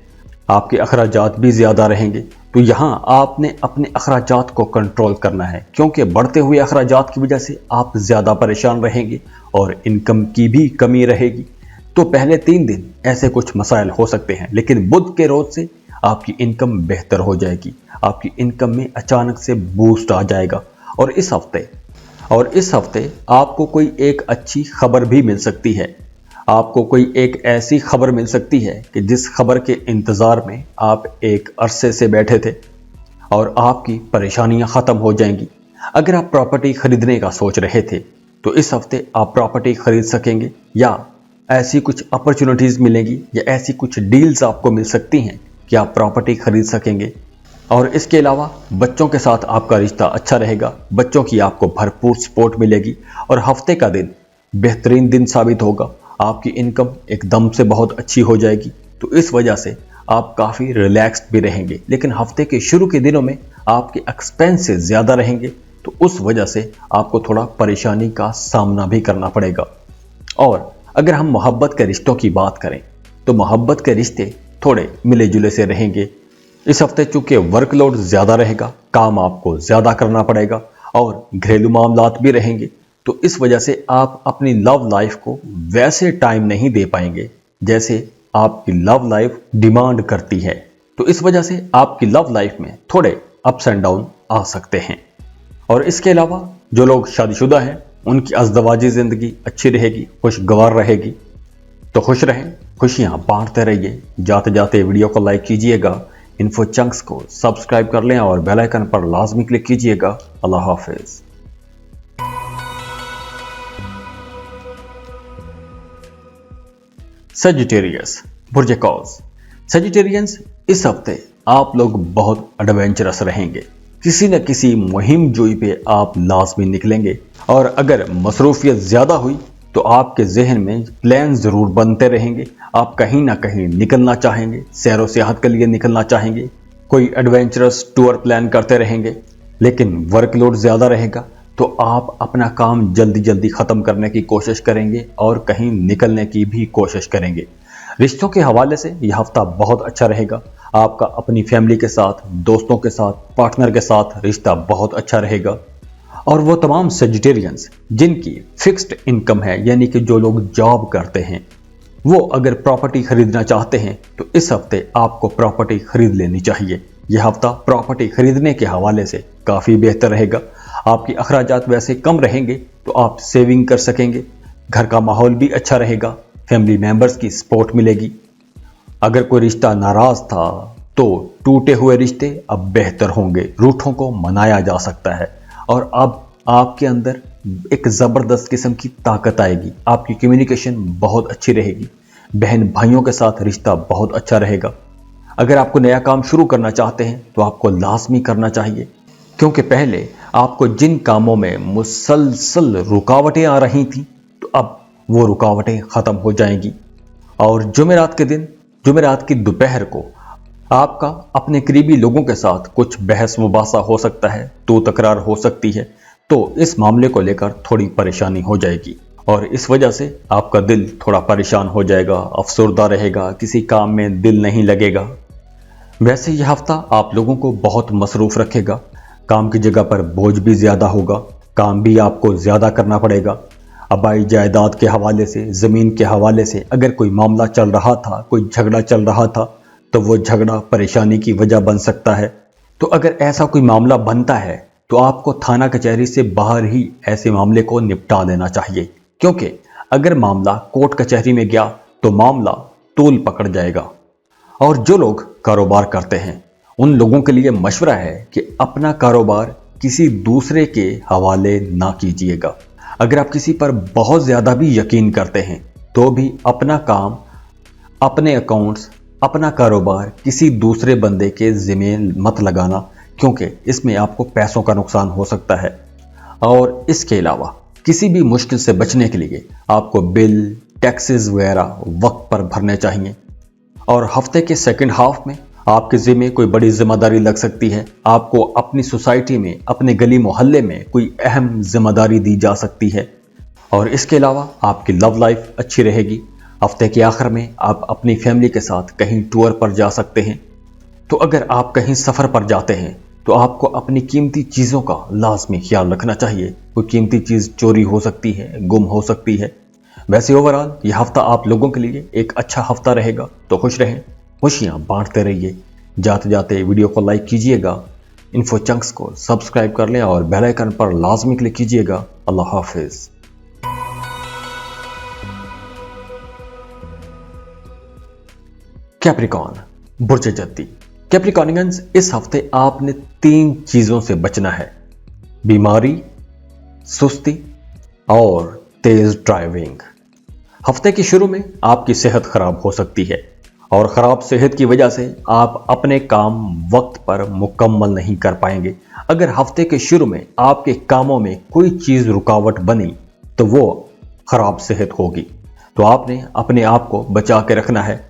आपके अखराजात भी ज़्यादा रहेंगे तो यहाँ आपने अपने अखराजात को कंट्रोल करना है, क्योंकि बढ़ते हुए अखराजात की वजह से आप ज़्यादा परेशान रहेंगे और इनकम की भी कमी रहेगी। तो पहले 3 दिन ऐसे कुछ मसाइल हो सकते हैं, लेकिन बुध के रोज से आपकी इनकम बेहतर हो जाएगी। आपकी इनकम में अचानक से बूस्ट आ जाएगा। और इस हफ्ते आपको कोई एक अच्छी खबर भी मिल सकती है। आपको कोई एक ऐसी खबर मिल सकती है कि जिस खबर के इंतज़ार में आप एक अरसे से बैठे थे और आपकी परेशानियां ख़त्म हो जाएंगी। अगर आप प्रॉपर्टी खरीदने का सोच रहे थे तो इस हफ्ते आप प्रॉपर्टी खरीद सकेंगे, या ऐसी कुछ अपॉर्चुनिटीज़ मिलेंगी या ऐसी कुछ डील्स आपको मिल सकती हैं कि आप प्रॉपर्टी खरीद सकेंगे। और इसके अलावा बच्चों के साथ आपका रिश्ता अच्छा रहेगा, बच्चों की आपको भरपूर सपोर्ट मिलेगी और हफ्ते का दिन बेहतरीन दिन साबित होगा। आपकी इनकम एकदम से बहुत अच्छी हो जाएगी तो इस वजह से आप काफ़ी रिलैक्स्ड भी रहेंगे। लेकिन हफ्ते के शुरू के दिनों में आपके एक्सपेंसेस ज़्यादा रहेंगे तो उस वजह से आपको थोड़ा परेशानी का सामना भी करना पड़ेगा। और अगर हम मोहब्बत के रिश्तों की बात करें तो मोहब्बत के रिश्ते थोड़े मिले जुले से रहेंगे। इस हफ्ते चूंकि वर्कलोड ज़्यादा रहेगा, काम आपको ज़्यादा करना पड़ेगा और घरेलू मामलात भी रहेंगे तो इस वजह से आप अपनी लव लाइफ को वैसे टाइम नहीं दे पाएंगे जैसे आपकी लव लाइफ डिमांड करती है। तो इस वजह से आपकी लव लाइफ में थोड़े अप्स एंड डाउन आ सकते हैं। और इसके अलावा जो लोग शादीशुदा हैं उनकी अज़दवाजी ज़िंदगी अच्छी रहेगी, खुशगवार रहेगी। तो खुश रहें, खुशियाँ बांटते रहिए। जाते जाते वीडियो को लाइक कीजिएगा, इन्फो चंक्स को सब्सक्राइब कर लें और बेल आइकन पर लाजमी क्लिक कीजिएगा। अल्लाह हाफिज़। सजिटेरियस, बुर्ज कौस। सजिटेरियंस, इस हफ्ते आप लोग बहुत एडवेंचरस रहेंगे। किसी न किसी मुहिम जोई पे आप लाजमी निकलेंगे और अगर मसरूफियत ज़्यादा हुई तो आपके जहन में प्लान ज़रूर बनते रहेंगे। आप कहीं ना कहीं निकलना चाहेंगे, सैर व सियाहत के लिए निकलना चाहेंगे, कोई एडवेंचरस टूर प्लान करते रहेंगे। लेकिन वर्कलोड ज़्यादा रहेगा तो आप अपना काम जल्दी जल्दी ख़त्म करने की कोशिश करेंगे और कहीं निकलने की भी कोशिश करेंगे। रिश्तों के हवाले से यह हफ्ता बहुत अच्छा रहेगा। आपका अपनी फैमिली के साथ, दोस्तों के साथ, पार्टनर के साथ रिश्ता बहुत अच्छा रहेगा। और वो तमाम सजिटेरियंस जिनकी फिक्स्ड इनकम है, यानी कि जो लोग जॉब करते हैं, वो अगर प्रॉपर्टी खरीदना चाहते हैं तो इस हफ्ते आपको प्रॉपर्टी खरीद लेनी चाहिए। यह हफ्ता प्रॉपर्टी खरीदने के हवाले से काफ़ी बेहतर रहेगा। आपकी अखराजात वैसे कम रहेंगे तो आप सेविंग कर सकेंगे। घर का माहौल भी अच्छा रहेगा, फैमिली मेंबर्स की सपोर्ट मिलेगी। अगर कोई रिश्ता नाराज था तो टूटे हुए रिश्ते अब बेहतर होंगे, रूठों को मनाया जा सकता है और अब आपके अंदर एक ज़बरदस्त किस्म की ताकत आएगी। आपकी कम्युनिकेशन बहुत अच्छी रहेगी, बहन भाइयों के साथ रिश्ता बहुत अच्छा रहेगा। अगर आपको नया काम शुरू करना चाहते हैं तो आपको लाजमी करना चाहिए, क्योंकि पहले आपको जिन कामों में मुसलसल रुकावटें आ रही थी तो अब वो रुकावटें ख़त्म हो जाएंगी। और जुमेरात के दिन जुमेरात की दोपहर को आपका अपने करीबी लोगों के साथ कुछ बहस मुबासा हो सकता है, तो तकरार हो सकती है, तो इस मामले को लेकर थोड़ी परेशानी हो जाएगी और इस वजह से आपका दिल थोड़ा परेशान हो जाएगा, अफसरदा रहेगा, किसी काम में दिल नहीं लगेगा। वैसे यह हफ्ता आप लोगों को बहुत मसरूफ रखेगा, काम की जगह पर बोझ भी ज़्यादा होगा, काम भी आपको ज़्यादा करना पड़ेगा। आबाई जायदाद के हवाले से, ज़मीन के हवाले से अगर कोई मामला चल रहा था, कोई झगड़ा चल रहा था, तो वो झगड़ा परेशानी की वजह बन सकता है। तो अगर ऐसा कोई मामला बनता है तो आपको थाना कचहरी से बाहर ही ऐसे मामले को निपटा देना चाहिए, क्योंकि अगर मामला कोर्ट कचहरी में गया तो मामला तूल पकड़ जाएगा। और जो लोग कारोबार करते हैं उन लोगों के लिए मशवरा है कि अपना कारोबार किसी दूसरे के हवाले ना कीजिएगा। अगर आप किसी पर बहुत ज़्यादा भी यकीन करते हैं तो भी अपना काम, अपने अकाउंट्स, अपना कारोबार किसी दूसरे बंदे के ज़िम्मे मत लगाना, क्योंकि इसमें आपको पैसों का नुकसान हो सकता है। और इसके अलावा किसी भी मुश्किल से बचने के लिए आपको बिल, टैक्सेस वगैरह वक्त पर भरने चाहिए। और हफ्ते के सेकंड हाफ में आपके ज़िम्मे कोई बड़ी जिम्मेदारी लग सकती है, आपको अपनी सोसाइटी में, अपने गली मोहल्ले में कोई अहम जिम्मेदारी दी जा सकती है। और इसके अलावा आपकी लव लाइफ अच्छी रहेगी। हफ्ते के आखिर में आप अपनी फैमिली के साथ कहीं टूर पर जा सकते हैं। तो अगर आप कहीं सफ़र पर जाते हैं तो आपको अपनी कीमती चीज़ों का लाजमी ख्याल रखना चाहिए। कोई कीमती चीज़ चोरी हो सकती है, गुम हो सकती है। वैसे ओवरऑल ये हफ्ता आप लोगों के लिए एक अच्छा हफ्ता रहेगा। तो खुश रहें, खुशियाँ बांटते रहिए। जाते जाते वीडियो को लाइक कीजिएगा, इन्फो चंक्स को सब्सक्राइब कर लें और बेल आइकन पर लाजमी क्लिक कीजिएगा। अल्लाह हाफिज़। कैप्रिकॉन, बुर्ज जद्दी। कैप्रिकॉनियंस, इस हफ्ते आपने 3 चीजों से बचना है: बीमारी, सुस्ती और तेज ड्राइविंग। हफ्ते के शुरू में आपकी सेहत खराब हो सकती है और खराब सेहत की वजह से आप अपने काम वक्त पर मुकम्मल नहीं कर पाएंगे। अगर हफ्ते के शुरू में आपके कामों में कोई चीज रुकावट बनी तो वो खराब सेहत होगी। तो आपने अपने आप को बचा के रखना है।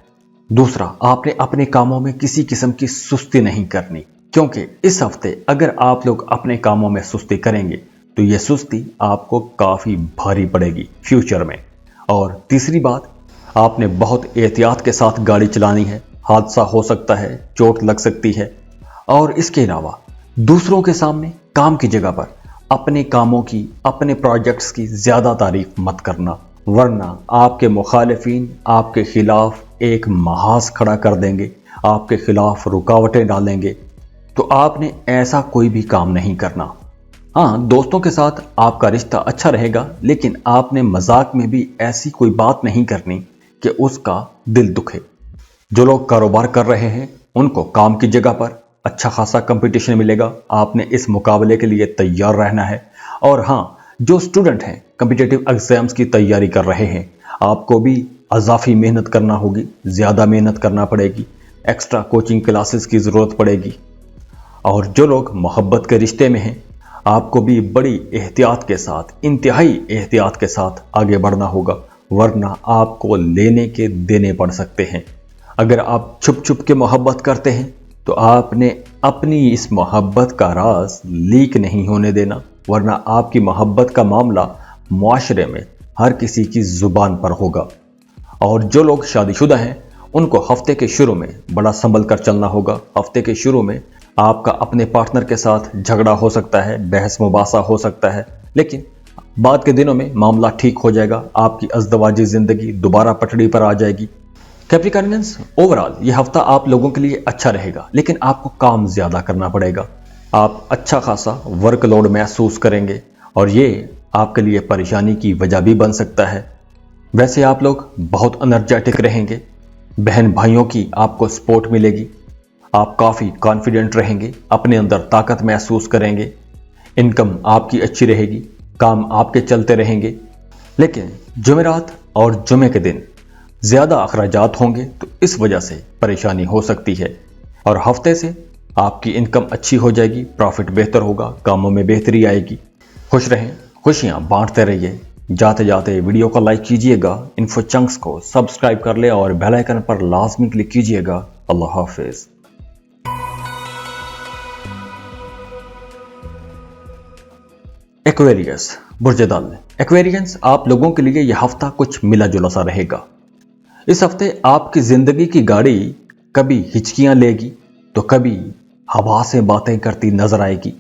दूसरा, आपने अपने कामों में किसी किस्म की सुस्ती नहीं करनी, क्योंकि इस हफ्ते अगर आप लोग अपने कामों में सुस्ती करेंगे तो ये सुस्ती आपको काफ़ी भारी पड़ेगी फ्यूचर में। और तीसरी बात, आपने बहुत एहतियात के साथ गाड़ी चलानी है। हादसा हो सकता है, चोट लग सकती है। और इसके अलावा दूसरों के सामने, काम की जगह पर अपने कामों की, अपने प्रोजेक्ट्स की ज़्यादा तारीफ मत करना, वरना आपके मुखालिफिन आपके खिलाफ एक महाज खड़ा कर देंगे, आपके खिलाफ रुकावटें डालेंगे। तो आपने ऐसा कोई भी काम नहीं करना। हाँ, दोस्तों के साथ आपका रिश्ता अच्छा रहेगा, लेकिन आपने मजाक में भी ऐसी कोई बात नहीं करनी कि उसका दिल दुखे। जो लोग कारोबार कर रहे हैं उनको काम की जगह पर अच्छा खासा कंपटीशन मिलेगा। आपने इस मुकाबले के लिए तैयार रहना है। और हाँ, जो स्टूडेंट हैं, कॉम्पिटिटिव एग्जाम्स की तैयारी कर रहे हैं, आपको भी अजाफी मेहनत करना होगी, ज़्यादा मेहनत करना पड़ेगी, एक्स्ट्रा कोचिंग क्लासेस की ज़रूरत पड़ेगी। और जो लोग मोहब्बत के रिश्ते में हैं, आपको भी बड़ी एहतियात के साथ, इंतहाई एहतियात के साथ आगे बढ़ना होगा, वरना आपको लेने के देने पड़ सकते हैं। अगर आप छुप छुप के मोहब्बत करते हैं तो आपने अपनी इस मोहब्बत का राज लीक नहीं होने देना, वरना आपकी मोहब्बत का मामला मुआशरे में हर किसी की ज़ुबान पर होगा। और जो लोग शादीशुदा हैं उनको हफ्ते के शुरू में बड़ा संभल कर चलना होगा। हफ्ते के शुरू में आपका अपने पार्टनर के साथ झगड़ा हो सकता है, बहस मुबासा हो सकता है, लेकिन बाद के दिनों में मामला ठीक हो जाएगा। आपकी अज़दवाजी ज़िंदगी दोबारा पटड़ी पर आ जाएगी। कैप्रिकॉनियंस, ओवरऑल ये हफ्ता आप लोगों के लिए अच्छा रहेगा, लेकिन आपको काम ज़्यादा करना पड़ेगा। आप अच्छा खासा वर्कलोड महसूस करेंगे और ये आपके लिए परेशानी की वजह भी बन सकता है। वैसे आप लोग बहुत एनर्जेटिक रहेंगे, बहन भाइयों की आपको सपोर्ट मिलेगी, आप काफ़ी कॉन्फिडेंट रहेंगे, अपने अंदर ताकत महसूस करेंगे, इनकम आपकी अच्छी रहेगी, काम आपके चलते रहेंगे। लेकिन जुमेरात और जुमे के दिन ज़्यादा अखराजात होंगे, तो इस वजह से परेशानी हो सकती है। और हफ्ते से आपकी इनकम अच्छी हो जाएगी, प्रॉफिट बेहतर होगा, कामों में बेहतरी आएगी। खुश रहें, खुशियाँ बांटते रहिए। जाते जाते वीडियो को लाइक कीजिएगा, इन्फो चंक्स को सब्सक्राइब कर ले और बेल आइकन पर लाजमी क्लिक कीजिएगा। अल्लाह हाफिज। एक्वेरियस, बुर्ज दल। एक्वेरियंस, आप लोगों के लिए यह हफ्ता कुछ मिला जुला सा रहेगा। इस हफ्ते आपकी जिंदगी की गाड़ी कभी हिचकियां लेगी तो कभी हवा से बातें करती नजर आएगी।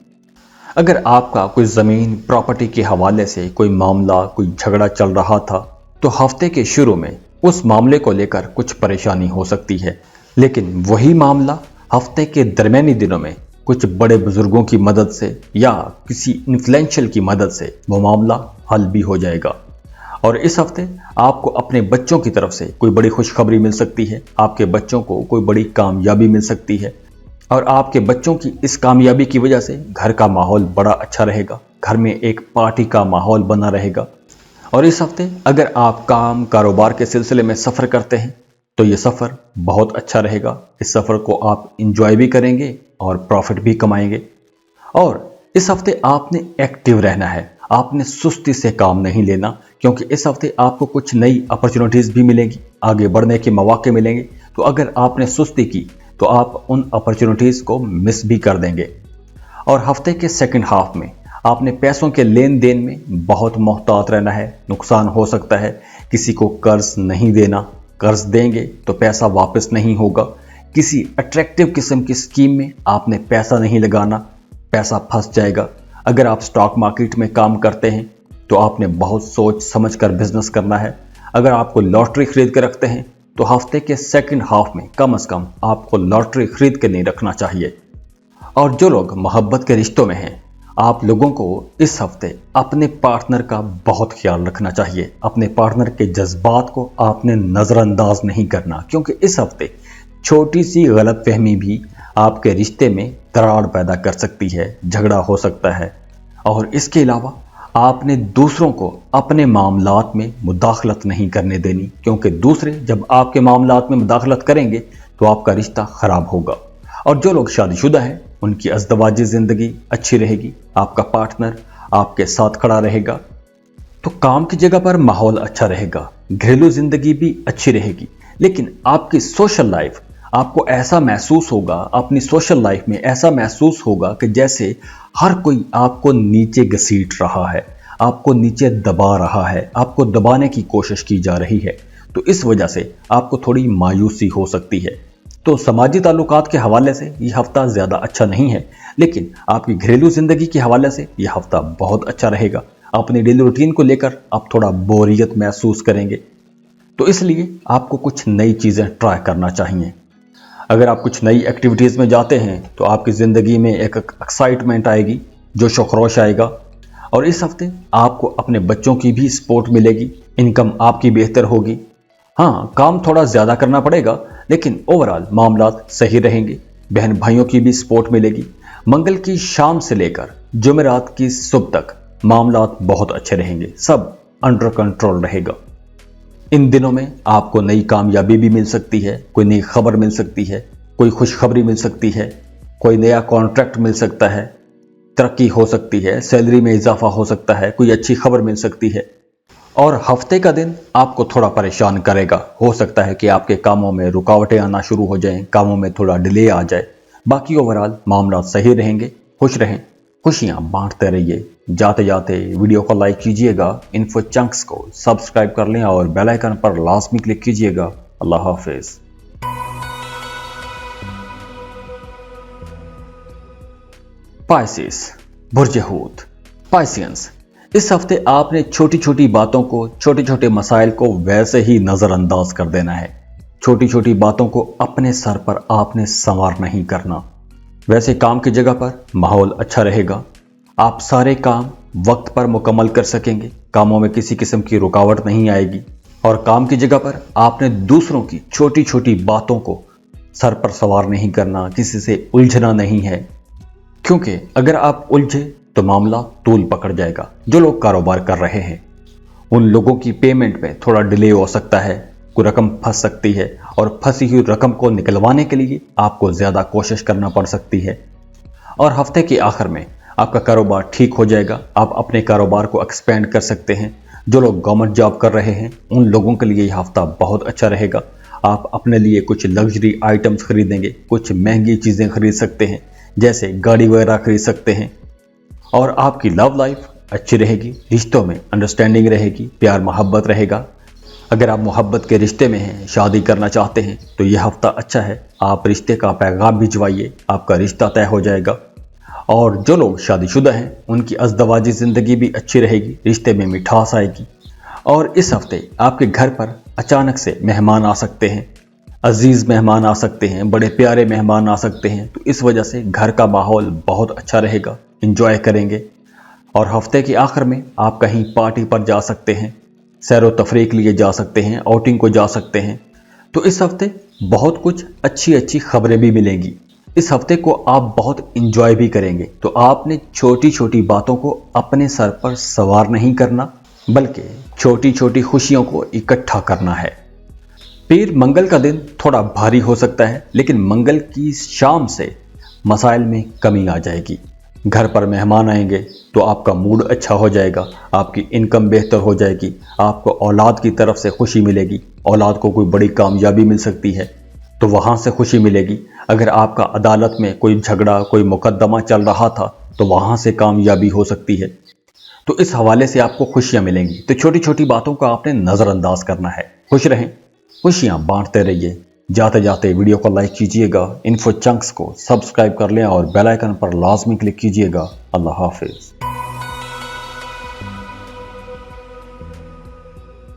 अगर आपका कोई जमीन प्रॉपर्टी के हवाले से कोई मामला, कोई झगड़ा चल रहा था, तो हफ्ते के शुरू में उस मामले को लेकर कुछ परेशानी हो सकती है, लेकिन वही मामला हफ्ते के दरमियानी दिनों में कुछ बड़े बुजुर्गों की मदद से या किसी इन्फ्लुएंशियल की मदद से वो मामला हल भी हो जाएगा। और इस हफ्ते आपको अपने बच्चों की तरफ से कोई बड़ी खुशखबरी मिल सकती है। आपके बच्चों को कोई बड़ी कामयाबी मिल सकती है और आपके बच्चों की इस कामयाबी की वजह से घर का माहौल बड़ा अच्छा रहेगा। घर में एक पार्टी का माहौल बना रहेगा। और इस हफ्ते अगर आप काम कारोबार के सिलसिले में सफ़र करते हैं तो ये सफ़र बहुत अच्छा रहेगा। इस सफ़र को आप इंजॉय भी करेंगे और प्रॉफिट भी कमाएंगे। और इस हफ्ते आपने एक्टिव रहना है, आपने सुस्ती से काम नहीं लेना, क्योंकि इस हफ्ते आपको कुछ नई अपॉर्चुनिटीज़ भी मिलेंगी, आगे बढ़ने के मौके मिलेंगे। तो अगर आपने सुस्ती की तो आप उन अपॉर्चुनिटीज़ को मिस भी कर देंगे। और हफ्ते के सेकंड हाफ में आपने पैसों के लेन देन में बहुत मोहतात रहना है। नुकसान हो सकता है। किसी को कर्ज नहीं देना, कर्ज देंगे तो पैसा वापस नहीं होगा। किसी अट्रैक्टिव किस्म की स्कीम में आपने पैसा नहीं लगाना, पैसा फंस जाएगा। अगर आप स्टॉक मार्केट में काम करते हैं तो आपने बहुत सोच समझ कर बिजनेस करना है। अगर आपको लॉटरी खरीद के रखते हैं तो हफ्ते के सेकंड हाफ में कम से कम आपको लॉटरी खरीद के नहीं रखना चाहिए। और जो लोग मोहब्बत के रिश्तों में हैं, आप लोगों को इस हफ्ते अपने पार्टनर का बहुत ख्याल रखना चाहिए। अपने पार्टनर के जज्बात को आपने नज़रअंदाज नहीं करना, क्योंकि इस हफ्ते छोटी सी गलतफहमी भी आपके रिश्ते में दरार पैदा कर सकती है, झगड़ा हो सकता है। और इसके अलावा आपने दूसरों को अपने मामलात में मुदाखलत नहीं करने देनी, क्योंकि दूसरे जब आपके मामलात में मुदाखलत करेंगे तो आपका रिश्ता खराब होगा। और जो लोग शादीशुदा हैं उनकी अज़दवाजी ज़िंदगी अच्छी रहेगी। आपका पार्टनर आपके साथ खड़ा रहेगा। तो काम की जगह पर माहौल अच्छा रहेगा, घरेलू ज़िंदगी भी अच्छी रहेगी। लेकिन आपकी सोशल लाइफ, आपको ऐसा महसूस होगा, अपनी सोशल लाइफ में ऐसा महसूस होगा कि जैसे हर कोई आपको नीचे घसीट रहा है, आपको नीचे दबा रहा है, आपको दबाने की कोशिश की जा रही है। तो इस वजह से आपको थोड़ी मायूसी हो सकती है। तो समाजी ताल्लुकात के हवाले से ये हफ्ता ज़्यादा अच्छा नहीं है, लेकिन आपकी घरेलू ज़िंदगी के हवाले से यह हफ्ता बहुत अच्छा रहेगा। अपनी डेली रूटीन को लेकर आप थोड़ा बोरियत महसूस करेंगे, तो इसलिए आपको कुछ नई चीज़ें ट्राई करना चाहिए। अगर आप कुछ नई एक्टिविटीज़ में जाते हैं तो आपकी ज़िंदगी में एक एक्साइटमेंट आएगी, जोश व खरोश आएगा। और इस हफ्ते आपको अपने बच्चों की भी सपोर्ट मिलेगी, इनकम आपकी बेहतर होगी। हाँ, काम थोड़ा ज़्यादा करना पड़ेगा, लेकिन ओवरऑल मामलात सही रहेंगे। बहन भाइयों की भी सपोर्ट मिलेगी। मंगल की शाम से लेकर जुमेरात की सुबह तक मामलात बहुत अच्छे रहेंगे, सब अंडर कंट्रोल रहेगा। इन दिनों में आपको नई कामयाबी भी मिल सकती है, कोई नई खबर मिल सकती है, कोई खुशखबरी मिल सकती है, कोई नया कॉन्ट्रैक्ट मिल सकता है, तरक्की हो सकती है, सैलरी में इजाफा हो सकता है, कोई अच्छी खबर मिल सकती है। और हफ्ते का दिन आपको थोड़ा परेशान करेगा। हो सकता है कि आपके कामों में रुकावटें आना शुरू हो जाएं, कामों में थोड़ा डिले आ जाए। बाकी ओवरऑल मामला सही रहेंगे। खुश रहें, खुशियां बांटते रहिए। जाते जाते वीडियो को लाइक कीजिएगा, इन्फो चंक्स को सब्सक्राइब कर लें और बेल आइकन पर लाजमी क्लिक कीजिएगा। अल्लाह हाफिज। पाइसेस, बुर्ज हूत। पाइसियंस, इस हफ्ते आपने छोटी छोटी बातों को, छोटे छोटे मसाइल को वैसे ही नज़रअंदाज कर देना है। छोटी छोटी बातों को अपने सर पर आपने संवार नहीं करना। वैसे काम की जगह पर माहौल अच्छा रहेगा। आप सारे काम वक्त पर मुकम्मल कर सकेंगे, कामों में किसी किस्म की रुकावट नहीं आएगी। और काम की जगह पर आपने दूसरों की छोटी छोटी बातों को सर पर सवार नहीं करना, किसी से उलझना नहीं है, क्योंकि अगर आप उलझे तो मामला तूल पकड़ जाएगा। जो लोग कारोबार कर रहे हैं उन लोगों की पेमेंट में थोड़ा डिले हो सकता है, कोई रकम फंस सकती है और फंसी हुई रकम को निकलवाने के लिए आपको ज़्यादा कोशिश करना पड़ सकती है। और हफ्ते के आखिर में आपका कारोबार ठीक हो जाएगा। आप अपने कारोबार को एक्सपेंड कर सकते हैं। जो लोग गवर्नमेंट जॉब कर रहे हैं उन लोगों के लिए यह हफ्ता बहुत अच्छा रहेगा। आप अपने लिए कुछ लग्जरी आइटम्स खरीदेंगे, कुछ महंगी चीज़ें खरीद सकते हैं, जैसे गाड़ी वगैरह खरीद सकते हैं। और आपकी लव लाइफ अच्छी रहेगी, रिश्तों में अंडरस्टैंडिंग रहेगी, प्यार मोहब्बत रहेगा। अगर आप मोहब्बत के रिश्ते में हैं, शादी करना चाहते हैं तो यह हफ्ता अच्छा है। आप रिश्ते का पैगाम भिजवाइए, आपका रिश्ता तय हो जाएगा। और जो लोग शादीशुदा हैं उनकी अज़दवाजी ज़िंदगी भी अच्छी रहेगी, रिश्ते में मिठास आएगी। और इस हफ्ते आपके घर पर अचानक से मेहमान आ सकते हैं, अजीज़ मेहमान आ सकते हैं, बड़े प्यारे मेहमान आ सकते हैं। तो इस वजह से घर का माहौल बहुत अच्छा रहेगा, एंजॉय करेंगे। और हफ्ते के आखिर में आप कहीं पार्टी पर जा सकते हैं, सैर तफरीह के लिए जा सकते हैं, आउटिंग को जा सकते हैं। तो इस हफ्ते बहुत कुछ अच्छी अच्छी खबरें भी मिलेंगी। इस हफ्ते को आप बहुत इंजॉय भी करेंगे। तो आपने छोटी छोटी बातों को अपने सर पर सवार नहीं करना, बल्कि छोटी छोटी खुशियों को इकट्ठा करना है। फिर मंगल का दिन थोड़ा भारी हो सकता है, लेकिन मंगल की शाम से मसाइल में कमी आ जाएगी। घर पर मेहमान आएंगे तो आपका मूड अच्छा हो जाएगा, आपकी इनकम बेहतर हो जाएगी, आपको औलाद की तरफ से खुशी मिलेगी। औलाद को कोई बड़ी कामयाबी मिल सकती है तो वहाँ से खुशी मिलेगी। अगर आपका अदालत में कोई झगड़ा, कोई मुकदमा चल रहा था तो वहाँ से कामयाबी हो सकती है। तो इस हवाले से आपको खुशियाँ मिलेंगी। तो छोटी छोटी बातों को आपने नज़रअंदाज करना है। खुश रहें, खुशियाँ बांटते रहिए। जाते जाते वीडियो को लाइक कीजिएगा, इन्फो चंक्स को सब्सक्राइब कर लें और बेल आइकन पर लाजमी क्लिक कीजिएगा। अल्लाह हाफिज़।